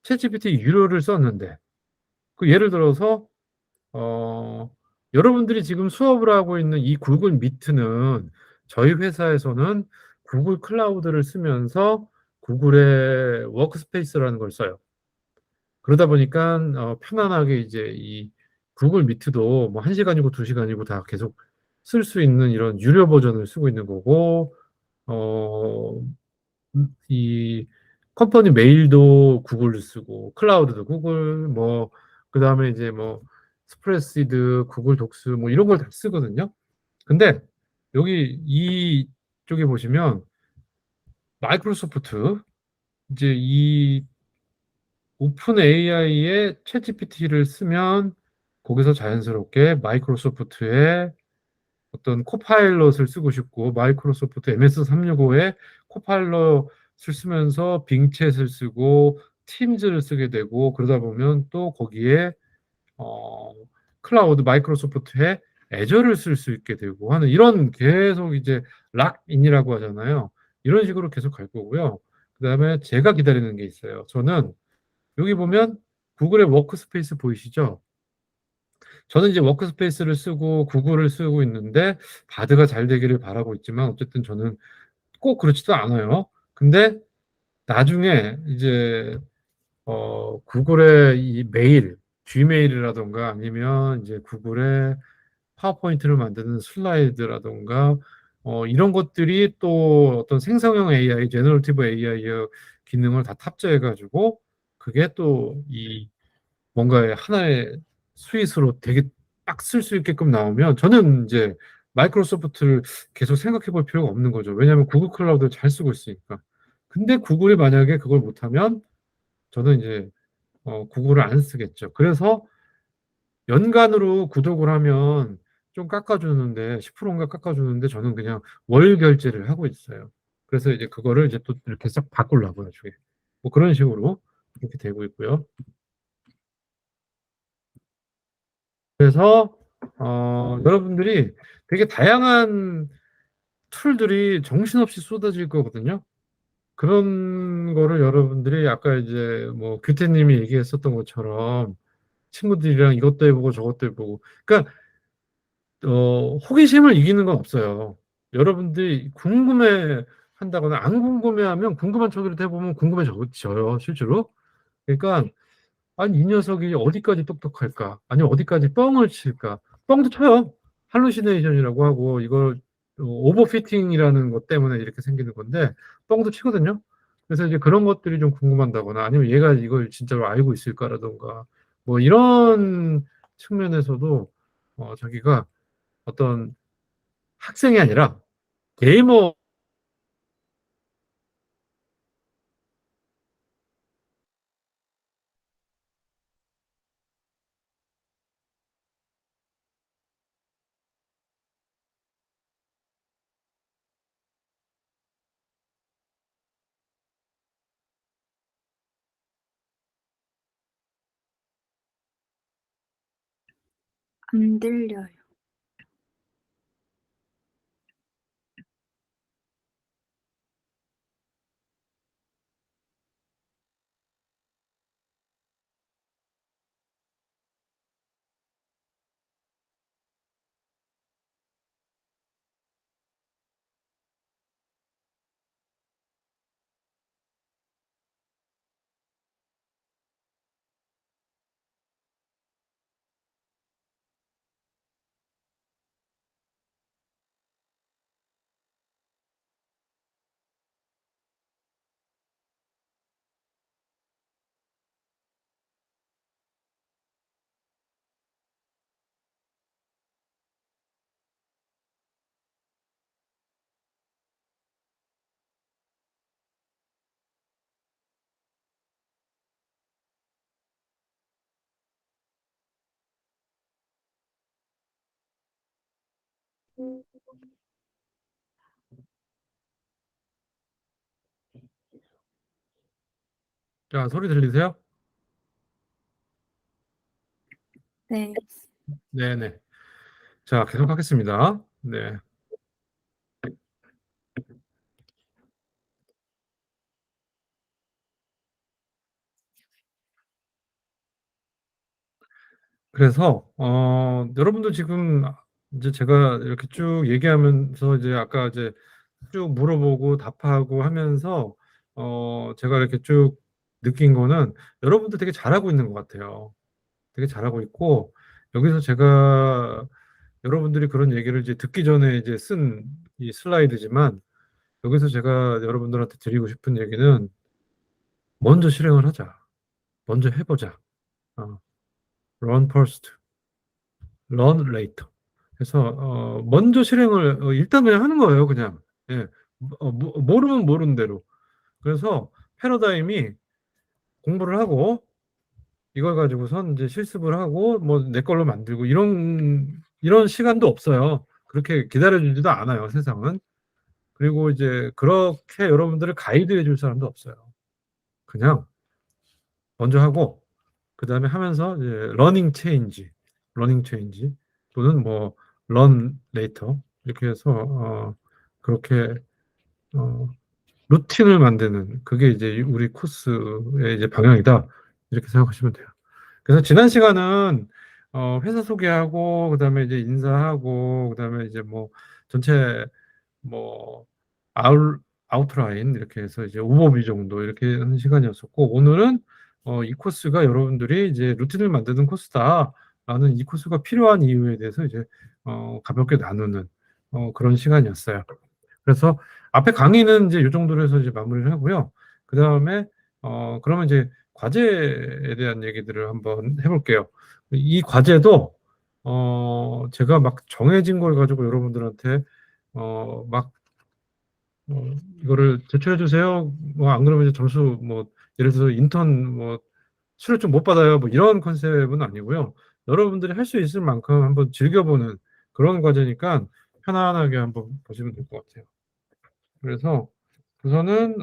[SPEAKER 1] 챗GPT 유료를 썼는데 그 예를 들어서 여러분들이 지금 수업을 하고 있는 이 구글 미트는 저희 회사에서는 구글 클라우드를 쓰면서 구글의 워크스페이스라는 걸 써요. 그러다 보니까 편안하게 이제 이 구글 미트도 뭐 1시간이고 2시간이고 다 계속 쓸 수 있는 이런 유료 버전을 쓰고 있는 거고 이 컴퍼니 메일도 구글 쓰고 클라우드도 구글 뭐 그다음에 이제 뭐 스프레드시트 구글 독스 뭐 이런 걸 다 쓰거든요. 근데 여기 이쪽에 보시면 마이크로소프트 이제 이 오픈 AI의 챗GPT를 쓰면 거기서 자연스럽게 마이크로소프트의 어떤 코파일럿을 쓰고 싶고 마이크로소프트 MS365에 코파일럿을 쓰면서 빙챗을 쓰고 팀즈를 쓰게 되고 그러다 보면 또 거기에 클라우드 마이크로소프트의 애저를 쓸 수 있게 되고 하는 이런 계속 이제 락인이라고 하잖아요. 이런 식으로 계속 갈 거고요. 그다음에 제가 기다리는 게 있어요. 저는 여기 보면 구글의 워크스페이스 보이시죠? 저는 이제 워크스페이스를 쓰고 구글을 쓰고 있는데 바드가 잘 되기를 바라고 있지만 어쨌든 저는 꼭 그렇지도 않아요. 근데 나중에 이제 구글의 이 메일, Gmail이라던가 아니면 이제 구글의 파워포인트를 만드는 슬라이드라던가 이런 것들이 또 어떤 생성형 AI, 제너러티브 AI의 기능을 다 탑재해가지고 그게 또 이 뭔가의 하나의 스윗으로 되게 딱 쓸 수 있게끔 나오면 저는 이제 마이크로소프트를 계속 생각해 볼 필요가 없는 거죠. 왜냐하면 구글 클라우드를 잘 쓰고 있으니까. 근데 구글이 만약에 그걸 못하면 저는 이제 구글을 안 쓰겠죠. 그래서 연간으로 구독을 하면 좀 깎아주는데 10%인가 깎아주는데 저는 그냥 월 결제를 하고 있어요. 그래서 이제 그거를 이제 또 이렇게 싹 바꾸려고 나중에 뭐 그런 식으로 이렇게 되고 있고요. 그래서 여러분들이 되게 다양한 툴들이 정신없이 쏟아질 거거든요. 그런 거를 여러분들이 아까 이제 뭐 규태님이 얘기했었던 것처럼 친구들이랑 이것도 해보고 저것도 해보고 그러니까 호기심을 이기는 건 없어요. 여러분들이 궁금해 한다거나 안 궁금해하면 궁금한 척이라도 해보면 궁금해져요 실제로. 그러니까 아니 이 녀석이 어디까지 똑똑할까? 아니 어디까지 뻥을 칠까? 뻥도 쳐요. 할루시네이션이라고 하고 이걸 오버피팅이라는 것 때문에 이렇게 생기는 건데 뻥도 치거든요. 그래서 이제 그런 것들이 좀 궁금한다거나 아니면 얘가 이걸 진짜로 알고 있을까라던가 뭐 이런 측면에서도 자기가 어떤 학생이 아니라 게이머
[SPEAKER 2] 안 들려요.
[SPEAKER 1] 자 소리 들리세요?
[SPEAKER 2] 네.
[SPEAKER 1] 네네. 자 계속하겠습니다. 네. 그래서 여러분도 지금 이제 제가 이렇게 쭉 얘기하면서 이제 아까 이제 쭉 물어보고 답하고 하면서 제가 이렇게 쭉 느낀 거는 여러분도 되게 잘하고 있는 것 같아요. 되게 잘하고 있고 여기서 제가 여러분들이 그런 얘기를 이제 듣기 전에 이제 쓴 이 슬라이드지만 여기서 제가 여러분들한테 드리고 싶은 얘기는 먼저 실행을 하자. 먼저 해보자. Run first, learn later. 그래서 먼저 실행을 일단 그냥 하는 거예요. 그냥 예. 모르면 모르는 대로. 그래서 패러다임이 공부를 하고 이걸 가지고선 이제 실습을 하고 뭐 내 걸로 만들고 이런 시간도 없어요. 그렇게 기다려주지도 않아요. 세상은. 그리고 이제 그렇게 여러분들을 가이드해 줄 사람도 없어요. 그냥 먼저 하고 그다음에 하면서 이제 러닝 체인지 또는 뭐 런 레이터 이렇게 해서 그렇게 어, 루틴을 만드는 그게 이제 우리 코스의 이제 방향이다 이렇게 생각하시면 돼요. 그래서 지난 시간은 회사 소개하고 그다음에 이제 인사하고 그다음에 이제 뭐 전체 뭐 아웃라인 이렇게 해서 이제 오버뷰 정도 이렇게 하는 시간이었었고 오늘은 이 코스가 여러분들이 이제 루틴을 만드는 코스다라는 이 코스가 필요한 이유에 대해서 이제 가볍게 나누는 그런 시간이었어요. 그래서 앞에 강의는 이제 이 정도로 해서 이제 마무리를 하고요. 그 다음에 그러면 이제 과제에 대한 얘기들을 한번 해볼게요. 이 과제도 제가 막 정해진 걸 가지고 여러분들한테 막 이거를 제출해 주세요. 뭐 안 그러면 이제 점수 뭐 예를 들어서 인턴 뭐 수료증 못 받아요. 뭐 이런 컨셉은 아니고요. 여러분들이 할 수 있을 만큼 한번 즐겨보는 그런 과제니까 편안하게 한번 보시면 될 것 같아요. 그래서 우선은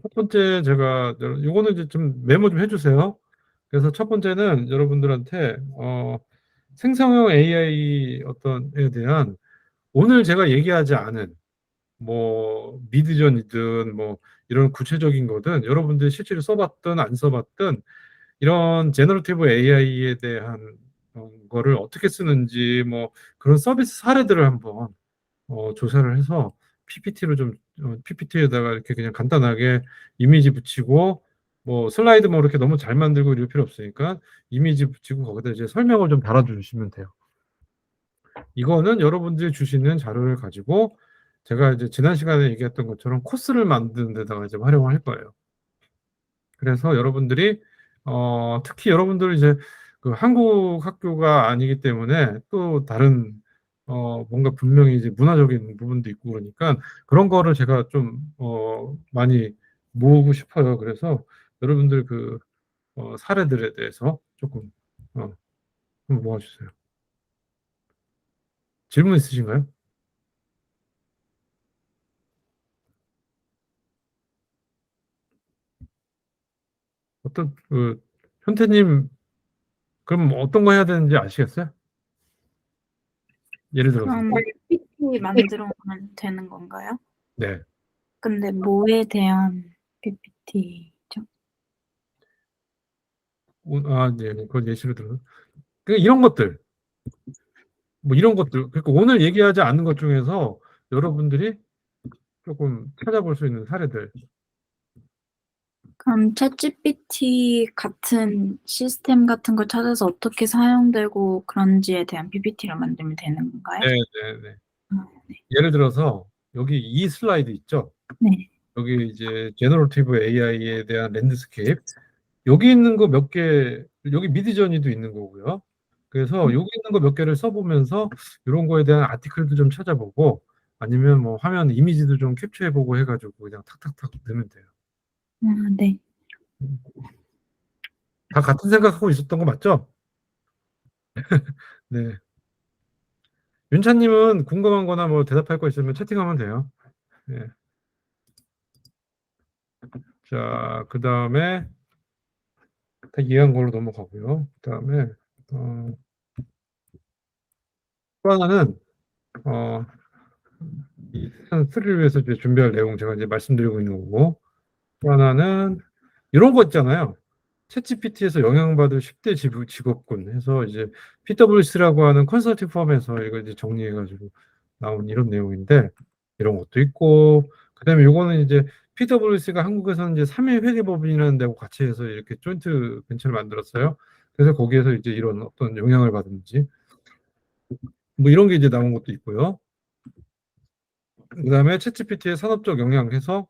[SPEAKER 1] 첫 번째 제가 요거는 이제 좀 메모 좀 해주세요. 그래서 첫 번째는 여러분들한테 생성형 AI 어떤에 대한 오늘 제가 얘기하지 않은 뭐 미드전이든 뭐 이런 구체적인 거든 여러분들이 실제로 써봤든 안 써봤든 이런 제너러티브 AI에 대한 거를 어떻게 쓰는지 뭐 그런 서비스 사례들을 한번 조사를 해서 PPT로 좀 PPT에다가 이렇게 그냥 간단하게 이미지 붙이고 뭐 슬라이드 뭐 이렇게 너무 잘 만들고 이럴 필요 없으니까 이미지 붙이고 거기다 이제 설명을 좀 달아주시면 돼요. 이거는 여러분들이 주시는 자료를 가지고 제가 이제 지난 시간에 얘기했던 것처럼 코스를 만드는 데다가 이제 활용을 할 거예요. 그래서 여러분들이 특히 여러분들 이제 그 한국 학교가 아니기 때문에 또 다른 뭔가 분명히 이제 문화적인 부분도 있고 그러니까 그런 거를 제가 좀 많이 모으고 싶어요. 그래서 여러분들 그 사례들에 대해서 조금 한번 모아주세요. 질문 있으신가요? 어떤 그 현태님 그럼 어떤 거 해야 되는지 아시겠어요? 예를 들어서
[SPEAKER 2] 그럼 PPT 만들어 오면 되는 건가요?
[SPEAKER 1] 네.
[SPEAKER 2] 근데 뭐에 대한 PPT죠?
[SPEAKER 1] 네, 그건 예시로 들어. 그러니까 이런 것들, 뭐 이런 것들. 그러니까 오늘 얘기하지 않는 것 중에서 여러분들이 조금 찾아볼 수 있는 사례들.
[SPEAKER 2] 그럼 챗GPT 같은 시스템 같은 걸 찾아서 어떻게 사용되고 그런지에 대한 PPT를 만들면 되는 건가요?
[SPEAKER 1] 네, 네, 네.
[SPEAKER 2] 네.
[SPEAKER 1] 예를 들어서 여기 이 슬라이드 있죠?
[SPEAKER 2] 네.
[SPEAKER 1] 여기 이제 제너러티브 AI에 대한 랜드스케이프. 여기 있는 거 몇 개, 여기 미드저니도 있는 거고요. 그래서 여기 있는 거 몇 개를 써보면서 이런 거에 대한 아티클도 좀 찾아보고 아니면 뭐 화면 이미지도 좀 캡처해보고 해가지고 그냥 탁탁탁 넣으면 돼요.
[SPEAKER 2] 네.
[SPEAKER 1] 다 같은 생각하고 있었던 거 맞죠? 네. 윤찬님은 궁금한 거나 뭐 대답할 거 있으면 채팅하면 돼요. 네. 자, 그 다음에 다 이해한 걸로 넘어가고요. 그 다음에 또 하나는 이 세션 3를 위해서 이제 준비할 내용 제가 이제 말씀드리고 있는 거고 또 하나는 이런 거 있잖아요. 챗GPT에서 영향받을 10대 직업군 해서 이제 PwC라고 하는 컨설팅 펌에서 이걸 이제 정리해가지고 나온 이런 내용인데 이런 것도 있고 그다음에 요거는 이제 PwC가 한국에서는 이제 3일 회계법인이라는 데하고 같이 해서 이렇게 조인트 벤처를 만들었어요. 그래서 거기에서 이제 이런 어떤 영향을 받은지 뭐 이런 게 이제 나온 것도 있고요. 그다음에 챗GPT의 산업적 영향해서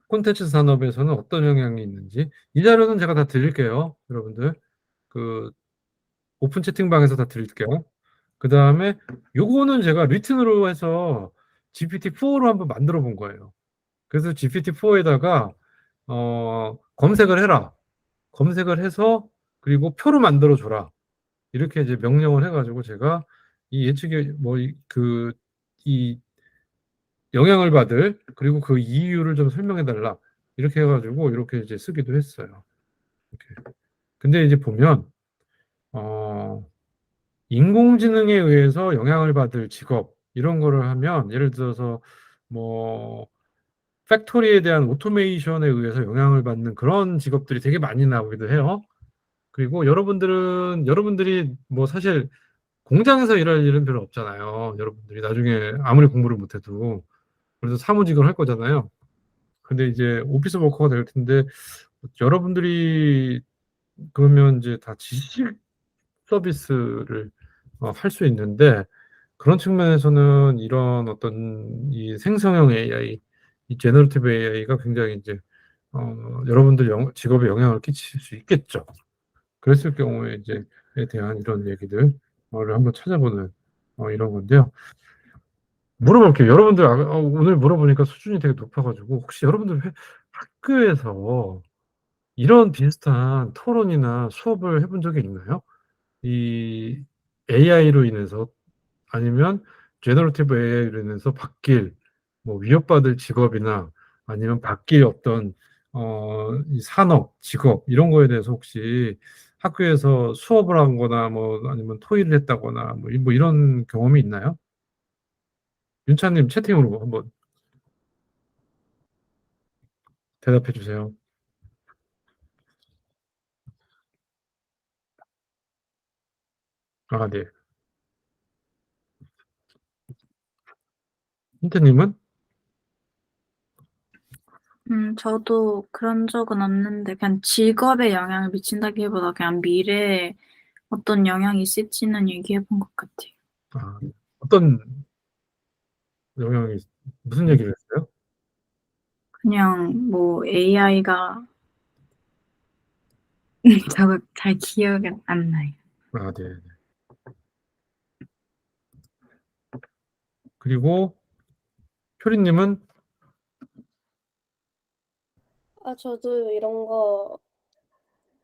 [SPEAKER 1] 콘텐츠 산업에서는 어떤 영향이 있는지 이 자료는 제가 다 드릴게요. 여러분들 그 오픈 채팅방에서 다 드릴게요. 그 다음에 요거는 제가 리튼으로 해서 GPT-4로 한번 만들어 본 거예요. 그래서 GPT-4에다가 검색을 해라. 검색을 해서 그리고 표로 만들어 줘라. 이렇게 이제 명령을 해가지고 제가 이 예측이 이 영향을 받을 그리고 그 이유를 좀 설명해 달라. 이렇게 해가지고 이렇게 이제 쓰기도 했어요. 이렇게. 근데 이제 보면 인공지능에 의해서 영향을 받을 직업 이런 거를 하면 예를 들어서 뭐 팩토리에 대한 오토메이션에 의해서 영향을 받는 그런 직업들이 되게 많이 나오기도 해요. 그리고 여러분들이 뭐 사실 공장에서 일할 일은 별로 없잖아요. 여러분들이 나중에 아무리 공부를 못해도 그래서 사무직을 할 거잖아요. 근데 이제 오피스 워커가 될 텐데 여러분들이 그러면 이제 다 지식 서비스를 할 수 있는데 그런 측면에서는 이런 어떤 이 생성형 AI, 이 제너러티브 AI가 굉장히 이제 여러분들 직업에 영향을 끼칠 수 있겠죠. 그랬을 경우에 이제에 대한 이런 얘기들을 한번 찾아보는 이런 건데요. 물어볼게요. 여러분들 오늘 물어보니까 수준이 되게 높아가지고 혹시 여러분들 학교에서 이런 비슷한 토론이나 수업을 해본 적이 있나요? 이 AI로 인해서 아니면 제너러티브 AI로 인해서 바뀔 뭐 위협받을 직업이나 아니면 바뀔 어떤 이 산업, 직업 이런 거에 대해서 혹시 학교에서 수업을 한 거나 뭐 아니면 토의를 했다거나 뭐 이런 경험이 있나요? 윤차님 채팅으로 한번 대답해 주세요. 아, 네. 힌트님은?
[SPEAKER 2] 저도 그런 적은 없는데 그냥 직업에 영향을 미친다기보다 그냥 미래에 어떤 영향이 있을지는 얘기해 본 것 같아요.
[SPEAKER 1] 아, 어떤 영향이 무슨 얘기를 했어요?
[SPEAKER 2] 그냥 뭐 AI가 저도 잘 기억은 안 나요.
[SPEAKER 1] 아, 네. 네. 그리고 효리님은?
[SPEAKER 4] 저도 이런 거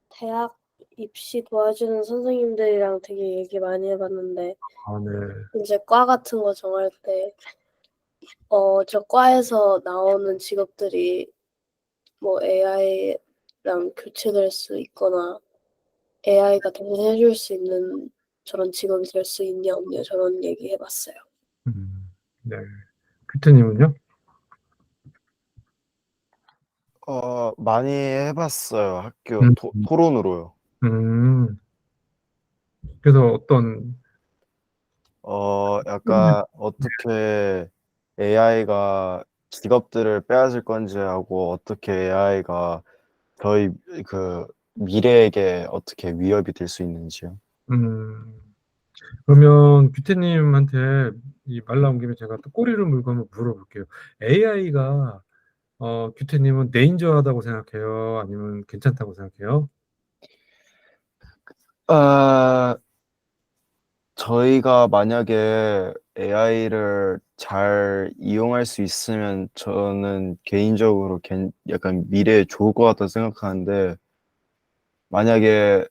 [SPEAKER 4] 대학 입시 도와주는 선생님들이랑 되게 얘기 많이 해봤는데,
[SPEAKER 1] 아, 네.
[SPEAKER 4] 이제 과 같은 거 정할 때, 저 과에서 나오는 직업들이 뭐 AI랑 교체될 수 있거나, AI가 대신해줄 수 있는 저런 직업이 될 수 있냐 없냐 저런 얘기 해봤어요.
[SPEAKER 1] 네. 큐트님은요?
[SPEAKER 3] 많이 해봤어요. 학교
[SPEAKER 1] 음,
[SPEAKER 3] 토론으로요.
[SPEAKER 1] 음, 그래서 어떤,
[SPEAKER 3] 약간 어떻게 AI가 직업들을 빼앗을 건지 하고 어떻게 AI가 저희 그 미래에게 어떻게 위협이 될 수 있는지요.
[SPEAKER 1] 음, 그러면 큐트님한테 이 말 나온 김에 제가 또 꼬리를 물고 한번 물어볼게요. AI가, 큐트님은 데인저하다고 생각해요? 아니면 괜찮다고 생각해요?
[SPEAKER 3] 아, 저희가 만약에 AI를 잘 이용할 수 있으면 저는 개인적으로 약간 미래에 좋을 것 같다 생각하는데 만약에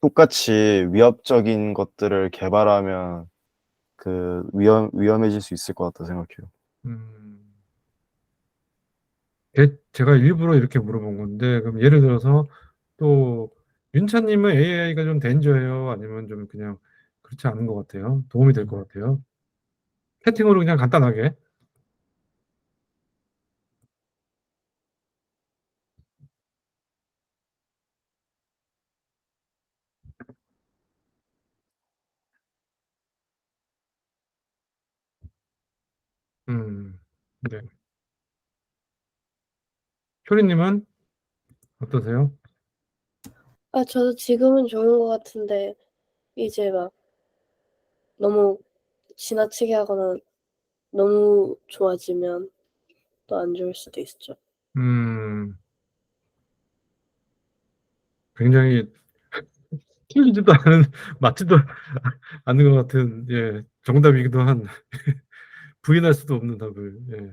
[SPEAKER 3] 똑같이 위협적인 것들을 개발하면 그 위험해질 수 있을 것 같다 생각해요.
[SPEAKER 1] 음, 제가 일부러 이렇게 물어본 건데, 그럼 예를 들어서 또 윤차님은 AI가 좀 데인저해요? 아니면 좀 그냥 그렇지 않은 것 같아요? 도움이 될 것 같아요? 채팅으로 그냥 간단하게. 네. 효리님은 어떠세요?
[SPEAKER 4] 저도 지금은 좋은 것 같은데 이제 막 너무 지나치게 하거나 너무 좋아지면 또 안 좋을 수도 있죠.
[SPEAKER 1] 음, 굉장히 틀리지도 않은, 맞지도 않는 것 같은, 예, 정답이기도 한, 부인할 수도 없는 답을, 예.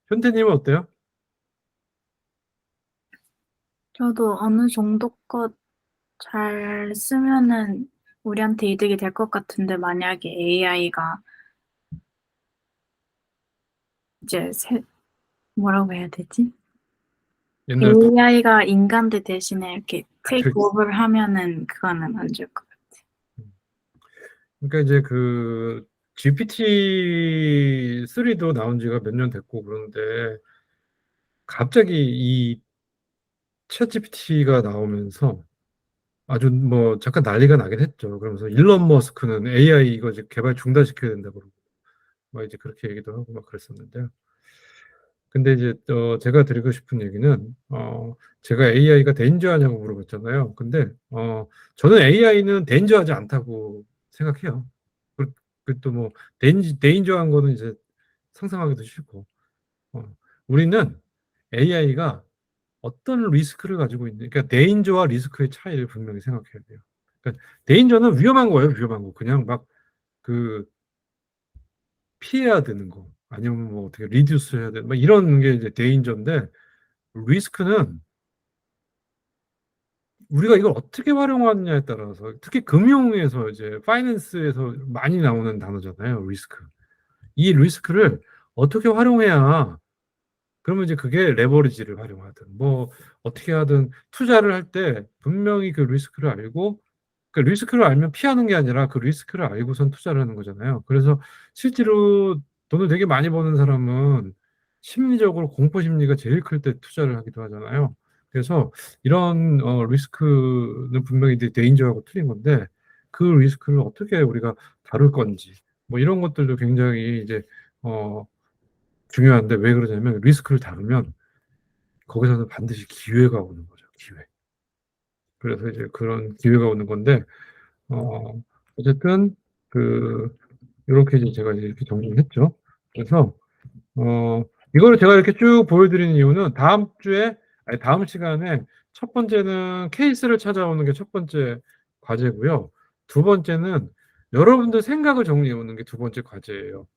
[SPEAKER 1] 현태님은 어때요?
[SPEAKER 2] 저도 어느 정도껏 잘 쓰면은 우리한테 이득이 될 것 같은데 만약에 AI가 이제 뭐라고 해야 되지?
[SPEAKER 1] 옛날,
[SPEAKER 2] AI가 인간들 대신에 이렇게 테이크
[SPEAKER 1] 그,
[SPEAKER 2] 오버를 하면은 그거는 안 좋을 것 같아요.
[SPEAKER 1] 그러니까 이제 그, GPT-3도 나온 지가 몇 년 됐고, 그런데, 갑자기 이 챗GPT가 나오면서 아주 뭐 잠깐 난리가 나긴 했죠. 그러면서 일론 머스크는 AI 이거 이제 개발 중단시켜야 된다고 그러고 막 이제 그렇게 얘기도 하고 막 그랬었는데요. 근데 이제 제가 드리고 싶은 얘기는 제가 AI가 데인저하냐고 물어봤잖아요. 근데 저는 AI는 데인저하지 않다고 생각해요. 그또뭐 데인저한 거는 이제 상상하기도 싫고 어, 우리는 AI가 어떤 리스크를 가지고 있는, 그러니까 데인저와 리스크의 차이를 분명히 생각해야 돼요. 그러니까 데인저는 위험한 거예요, 위험한 거. 그냥 막 그 피해야 되는 거, 아니면 뭐 어떻게 리듀스 해야 되는, 막 이런 게 이제 데인저인데, 리스크는 우리가 이걸 어떻게 활용하느냐에 따라서 특히 금융에서 이제 파이낸스에서 많이 나오는 단어잖아요. 리스크. 이 리스크를 어떻게 활용해야 그러면 이제 그게 레버리지를 활용하든 뭐 어떻게 하든 투자를 할 때 분명히 그 리스크를 알고 그 리스크를 알면 피하는 게 아니라 그 리스크를 알고선 투자를 하는 거잖아요. 그래서 실제로 돈을 되게 많이 버는 사람은 심리적으로 공포 심리가 제일 클 때 투자를 하기도 하잖아요. 그래서 이런 리스크는 분명히 이제 데인저하고 틀린 건데 그 리스크를 어떻게 우리가 다룰 건지 뭐 이런 것들도 굉장히 이제 중요한데 왜 그러냐면 리스크를 다루면 거기서는 반드시 기회가 오는 거죠. 기회. 그래서 이제 그런 기회가 오는 건데 어쨌든 이렇게 이제 제가 이렇게 정리를 했죠. 그래서 이거를 제가 이렇게 쭉 보여드리는 이유는 다음 시간에 첫 번째는 케이스를 찾아오는 게 첫 번째 과제고요. 두 번째는 여러분들 생각을 정리해 오는 게 두 번째 과제예요.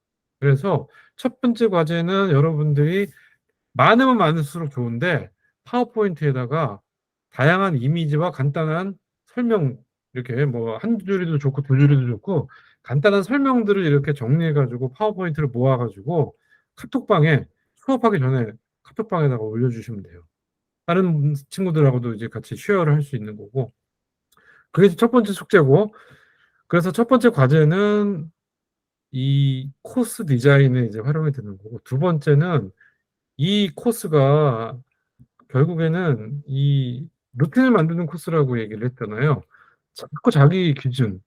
[SPEAKER 1] 그래서 첫 번째 과제는 여러분들이 많으면 많을수록 좋은데 파워포인트에다가 다양한 이미지와 간단한 설명 이렇게 뭐 한 줄이도 좋고 두 줄이도 좋고 간단한 설명들을 이렇게 정리해 가지고 파워포인트를 모아 가지고 카톡방에 수업하기 전에 카톡방에다가 올려주시면 돼요. 다른 친구들하고도 이제 같이 쉐어를 할 수 있는 거고 그게 첫 번째 숙제고 그래서 첫 번째 과제는 이 코스 디자인에 이제 활용이 되는 거고 두 번째는 이 코스가 결국에는 이 루틴을 만드는 코스라고 얘기를 했잖아요. 자꾸 자기 기준,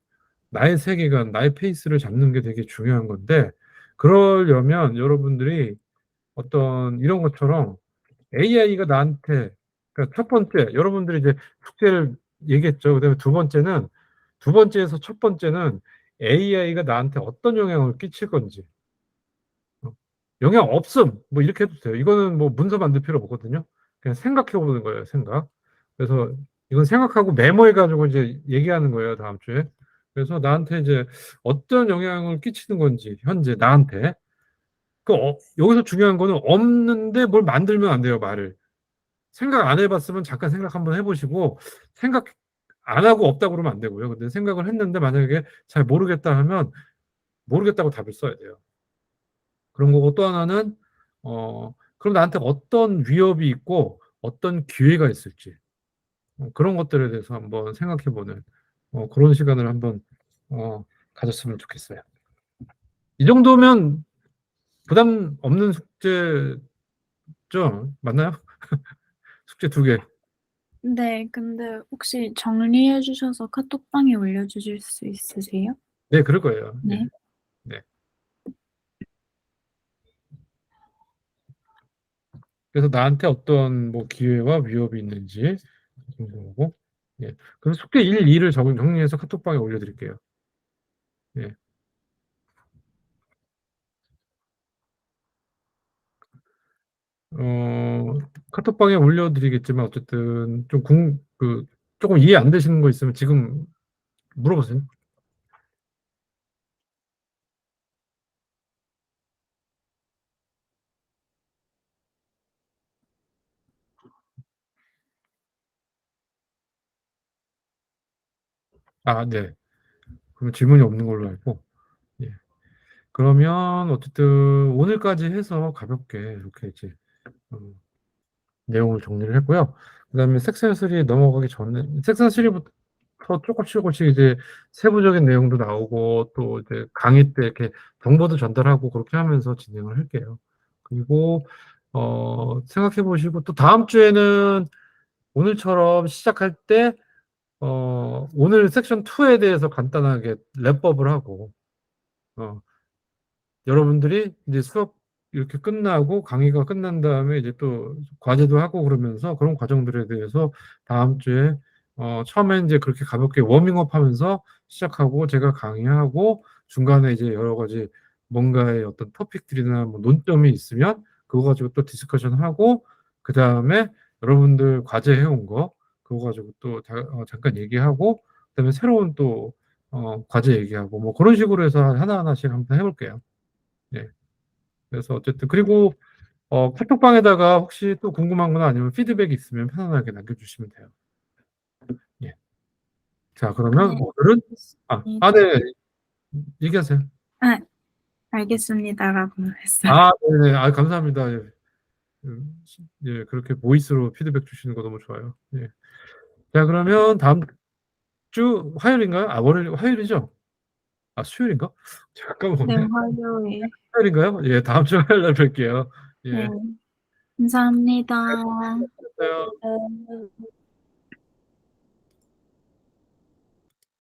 [SPEAKER 1] 나의 세계관, 나의 페이스를 잡는 게 되게 중요한 건데 그러려면 여러분들이 어떤 이런 것처럼 AI가 나한테 그러니까 첫 번째 여러분들이 이제 숙제를 얘기했죠. 그다음에 두 번째에서 첫 번째는 AI가 나한테 어떤 영향을 끼칠 건지 영향 없음 뭐 이렇게 해도 돼요. 이거는 뭐 문서 만들 필요 없거든요. 그냥 생각해 보는 거예요. 생각. 그래서 이건 생각하고 메모해 가지고 이제 얘기하는 거예요. 다음 주에. 그래서 나한테 이제 어떤 영향을 끼치는 건지 현재 나한테 여기서 중요한 거는 없는데 뭘 만들면 안 돼요. 말을 생각 안 해봤으면 잠깐 생각 한번 해보시고 생각 안 하고 없다고 그러면 안 되고요. 근데 생각을 했는데 만약에 잘 모르겠다 하면 모르겠다고 답을 써야 돼요. 그런 거고 또 하나는 그럼 나한테 어떤 위협이 있고 어떤 기회가 있을지 그런 것들에 대해서 한번 생각해보는 그런 시간을 한번 가졌으면 좋겠어요. 이 정도면 부담 없는 숙제죠? 맞나요? 숙제 2개.
[SPEAKER 2] 네, 근데 혹시 정리해 주셔서 카톡방에 올려주실 수 있으세요?
[SPEAKER 1] 네, 그럴 거예요.
[SPEAKER 2] 네.
[SPEAKER 1] 네. 그래서 나한테 어떤 뭐 기회와 위협이 있는지 궁금하고, 예. 그럼 숙제 1, 2를 정리해서 카톡방에 올려드릴게요. 예. 카톡방에 올려드리겠지만 어쨌든 조금 이해 안 되시는 거 있으면 지금 물어보세요. 아, 네. 그러면 질문이 없는 걸로 알고. 예. 그러면 어쨌든 오늘까지 해서 가볍게 이렇게 이제 어, 내용을 정리를 했고요. 그다음에 섹션 3에 넘어가기 전에 섹션 3부터 조금씩 이제 세부적인 내용도 나오고 또 이제 강의 때 이렇게 정보도 전달하고 그렇게 하면서 진행을 할게요. 그리고 생각해 보시고 또 다음 주에는 오늘처럼 시작할 때 오늘 섹션 2에 대해서 간단하게 랩업을 하고 어, 여러분들이 이제 수업 이렇게 끝나고 강의가 끝난 다음에 이제 또 과제도 하고 그러면서 그런 과정들에 대해서 다음 주에 처음에 이제 그렇게 가볍게 워밍업 하면서 시작하고 제가 강의하고 중간에 이제 여러 가지 뭔가의 어떤 토픽들이나 뭐 논점이 있으면 그거 가지고 또 디스커션 하고 그 다음에 여러분들 과제 해온 거 그거 가지고 또 잠깐 얘기하고 그다음에 새로운 또 과제 얘기하고 뭐 그런 식으로 해서 하나하나씩 한번 해볼게요. 예. 그래서 어쨌든 그리고 카톡방에다가 혹시 또 궁금한 거나 아니면 피드백이 있으면 편안하게 남겨주시면 돼요. 자, 그러면
[SPEAKER 2] 네,
[SPEAKER 1] 오늘은 네. 얘기하세요.
[SPEAKER 2] 알겠습니다라고 했어요.
[SPEAKER 1] 네네. 감사합니다. 예. 예, 그렇게 보이스로 피드백 주시는 거 너무 좋아요. 예. 자, 그러면 다음 주 화요일인가요? 화요일이죠? 수요일인가? 잠깐만.
[SPEAKER 2] 네, 화요일.
[SPEAKER 1] 화요일인가요? 예, 다음 주 화요일 날 뵐게요. 예.
[SPEAKER 2] 네, 감사합니다.
[SPEAKER 1] 안녕.
[SPEAKER 4] 네.